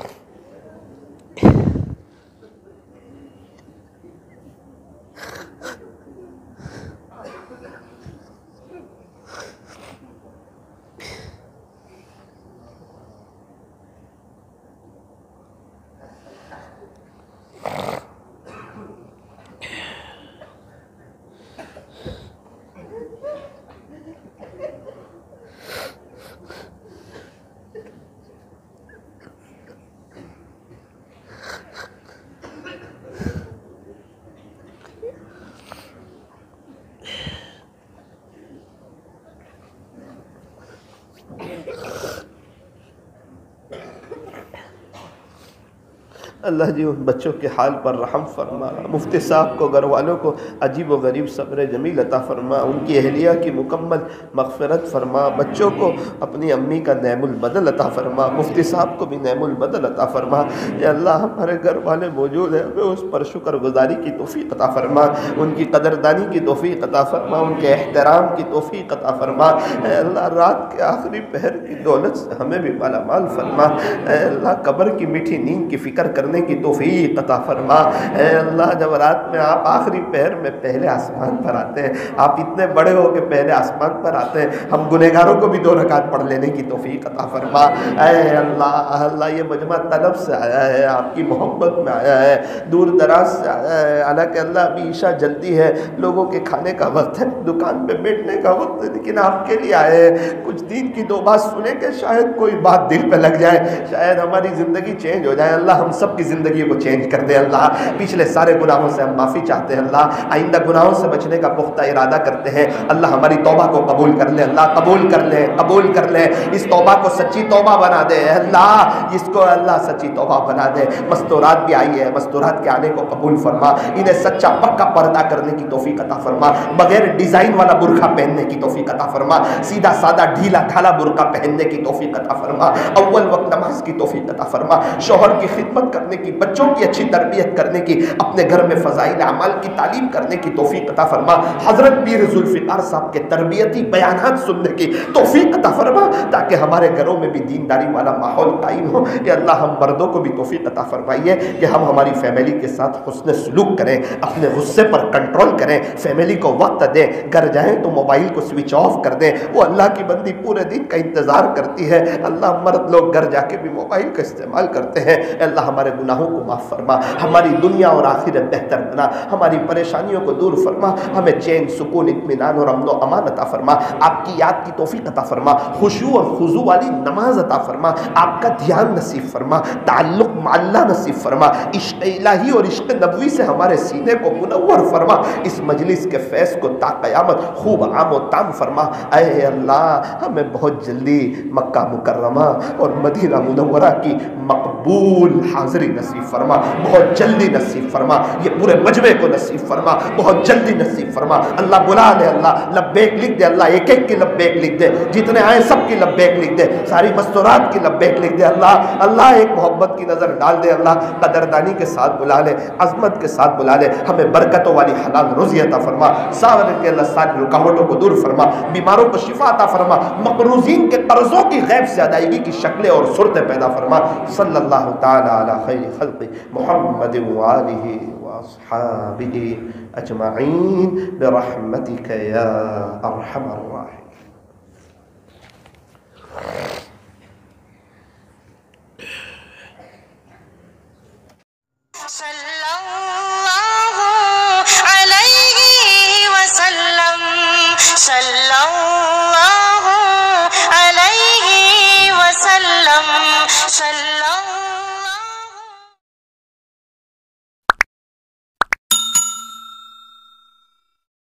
اللہ جی ان بچوں کے حال پر رحم فرما، مفتی صاحب کو، گھر والوں کو عجیب و غریب صبر جمیل عطا فرما، ان کی اہلیہ کی مکمل مغفرت فرما، بچوں کو اپنی امی کا نعم البدل عطا فرما، مفتی صاحب کو بھی نعم البدل عطا فرما۔ یا اللہ ہمارے گھر والے موجود ہیں، ہمیں اس پر شکر گزاری کی توفیق عطا فرما، ان کی قدردانی کی توفیق عطا فرما، ان کے احترام کی توفیق عطا فرما۔ اے اللہ رات کے آخری پہر کی دولت سے ہمیں بھی مالا مال فرما۔ اے اللہ قبر کی میٹھی نیند کی فکر کرنے کی توفیق عطا فرما۔ اے اللہ جب رات میں آپ آخری پہر میں پہلے آسمان پر آتے ہیں، آپ اتنے بڑے ہو کہ پہلے آسمان پر آتے ہیں، ہم گنہگاروں کو بھی 2 رکعت پڑھ لینے کی توفیق عطا فرما۔ اے اللہ اللہ یہ مجمع طلب سے آیا ہے، آپ کی محبت میں آیا ہے، دور دراز سے آیا ہے، حالانکہ اللہ ابھی عشاء جلدی ہے، لوگوں کے کھانے کا وقت ہے، دکان پہ بیٹھنے کا وقت ہے، لیکن آپ کے لیے آئے ہیں کچھ دین کی 2 بات سنیں کہ شاید کوئی بات دل پہ لگ جائے، شاید ہماری زندگی چینج ہو جائے۔ اللہ ہم سب کی زندگی کو چینج کر دے۔ اللہ پچھلے سارے گناہوں سے ہم معافی چاہتے ہیں، اللہ آئندہ گناہوں سے بچنے کا پختہ ارادہ کرتے ہیں، اللہ ہماری توبہ کو قبول کر لے، اللہ قبول کر لے، قبول کر لے، اس توبہ کو سچی توبہ بنا دے اللہ، اس کو اللہ سچی توبہ بنا دے۔ مستورات بھی آئی ہے، مستورات کے آنے کو قبول فرما، انہیں سچا پکا پردہ کرنے کی توفیق عطا فرما، بغیر ڈیزائن والا برقع پہننے کی توفیق عطا فرما، سیدھا سادہ ڈھیلا ڈھالا برقع پہننے کی توفیق عطا فرما، اول وقت نماز کی توفیق عطا فرما، شوہر کی خدمت کرنے کی، بچوں کی اچھی تربیت کرنے کی، اپنے گھر میں فضائل اعمال کی تعلیم کرنے کی توفیق عطا فرما، حضرت پیر ذوالفقار صاحب کے تربیتی بیانات سننے کی توفیق عطا فرما، تاکہ ہمارے گھروں میں بھی دینداری والا ماحول قائم ہو۔ یا اللہ ہم مردوں کو بھی توفیق عطا فرمائیے کہ ہم ہماری فیملی کے ساتھ حسن سلوک کریں، اپنے غصے پر کنٹرول کریں، فیملی کو وقت دیں، گھر جائیں تو موبائل کو سوئچ آف کر دیں۔ وہ اللہ کی بندی پورے دن کا انتظار کرتی ہے، اللہ مرد لوگ گھر جا کے بھی موبائل کا استعمال کرتے ہیں۔ اے اللہ ہمارے گناہوں کو معاف فرما، ہماری دنیا اور آخرت بہتر بنا، ہماری پریشانیوں کو دور فرما، ہمیں چین سکون اطمینان اور امن و امان عطا فرما، آپ کی یاد کی توفیق عطا فرما، خشوع اور خضوع والی نماز عطا فرما، آپ کا دھیان نصیب فرما، تعلق مع اللہ نصیب فرما، عشق الہی اور عشق نبوی سے ہمارے سینے کو منور فرما، اس مجلس کے فیض کو تا قیامت خوب عام و تام فرما۔ اے اللہ ہمیں بہت جلدی مکہ مکرمہ اور مدینہ منورہ کی مقبول حاضری جلدی نصیب فرما، بہت جلدی نصیب فرما، یہ پورے مجمع کو نصیب فرما، بہت جلدی نصیب فرما۔ اللہ بلا لے، اللہ لبیک لکھ دے، اللہ ایک ایک کی لبیک لکھ دے، جتنے آئے سب کی لبیک لکھ دے، ساری مستورات کی لبیک لکھ دے۔ اللہ اللہ ایک محبت کی نظر ڈال دے، اللہ قدردانی کے ساتھ بلا لے، عظمت کے ساتھ بلا لے، ہمیں برکتوں والی حلال روزی عطا فرما، سارے کے اللہ ساری رکاوٹوں کو دور فرما، بیماروں کو شفا عطا فرما، مقروضین کے قرضوں کی غیب سے ادائیگی کی شکلیں اور صورتیں پیدا فرما۔ صلی اللہ تعالی علی خیر خلق محمد وآلہ واصحابہ اجمعین برحمتک یا ارحم الراحمین۔ صلی اللہ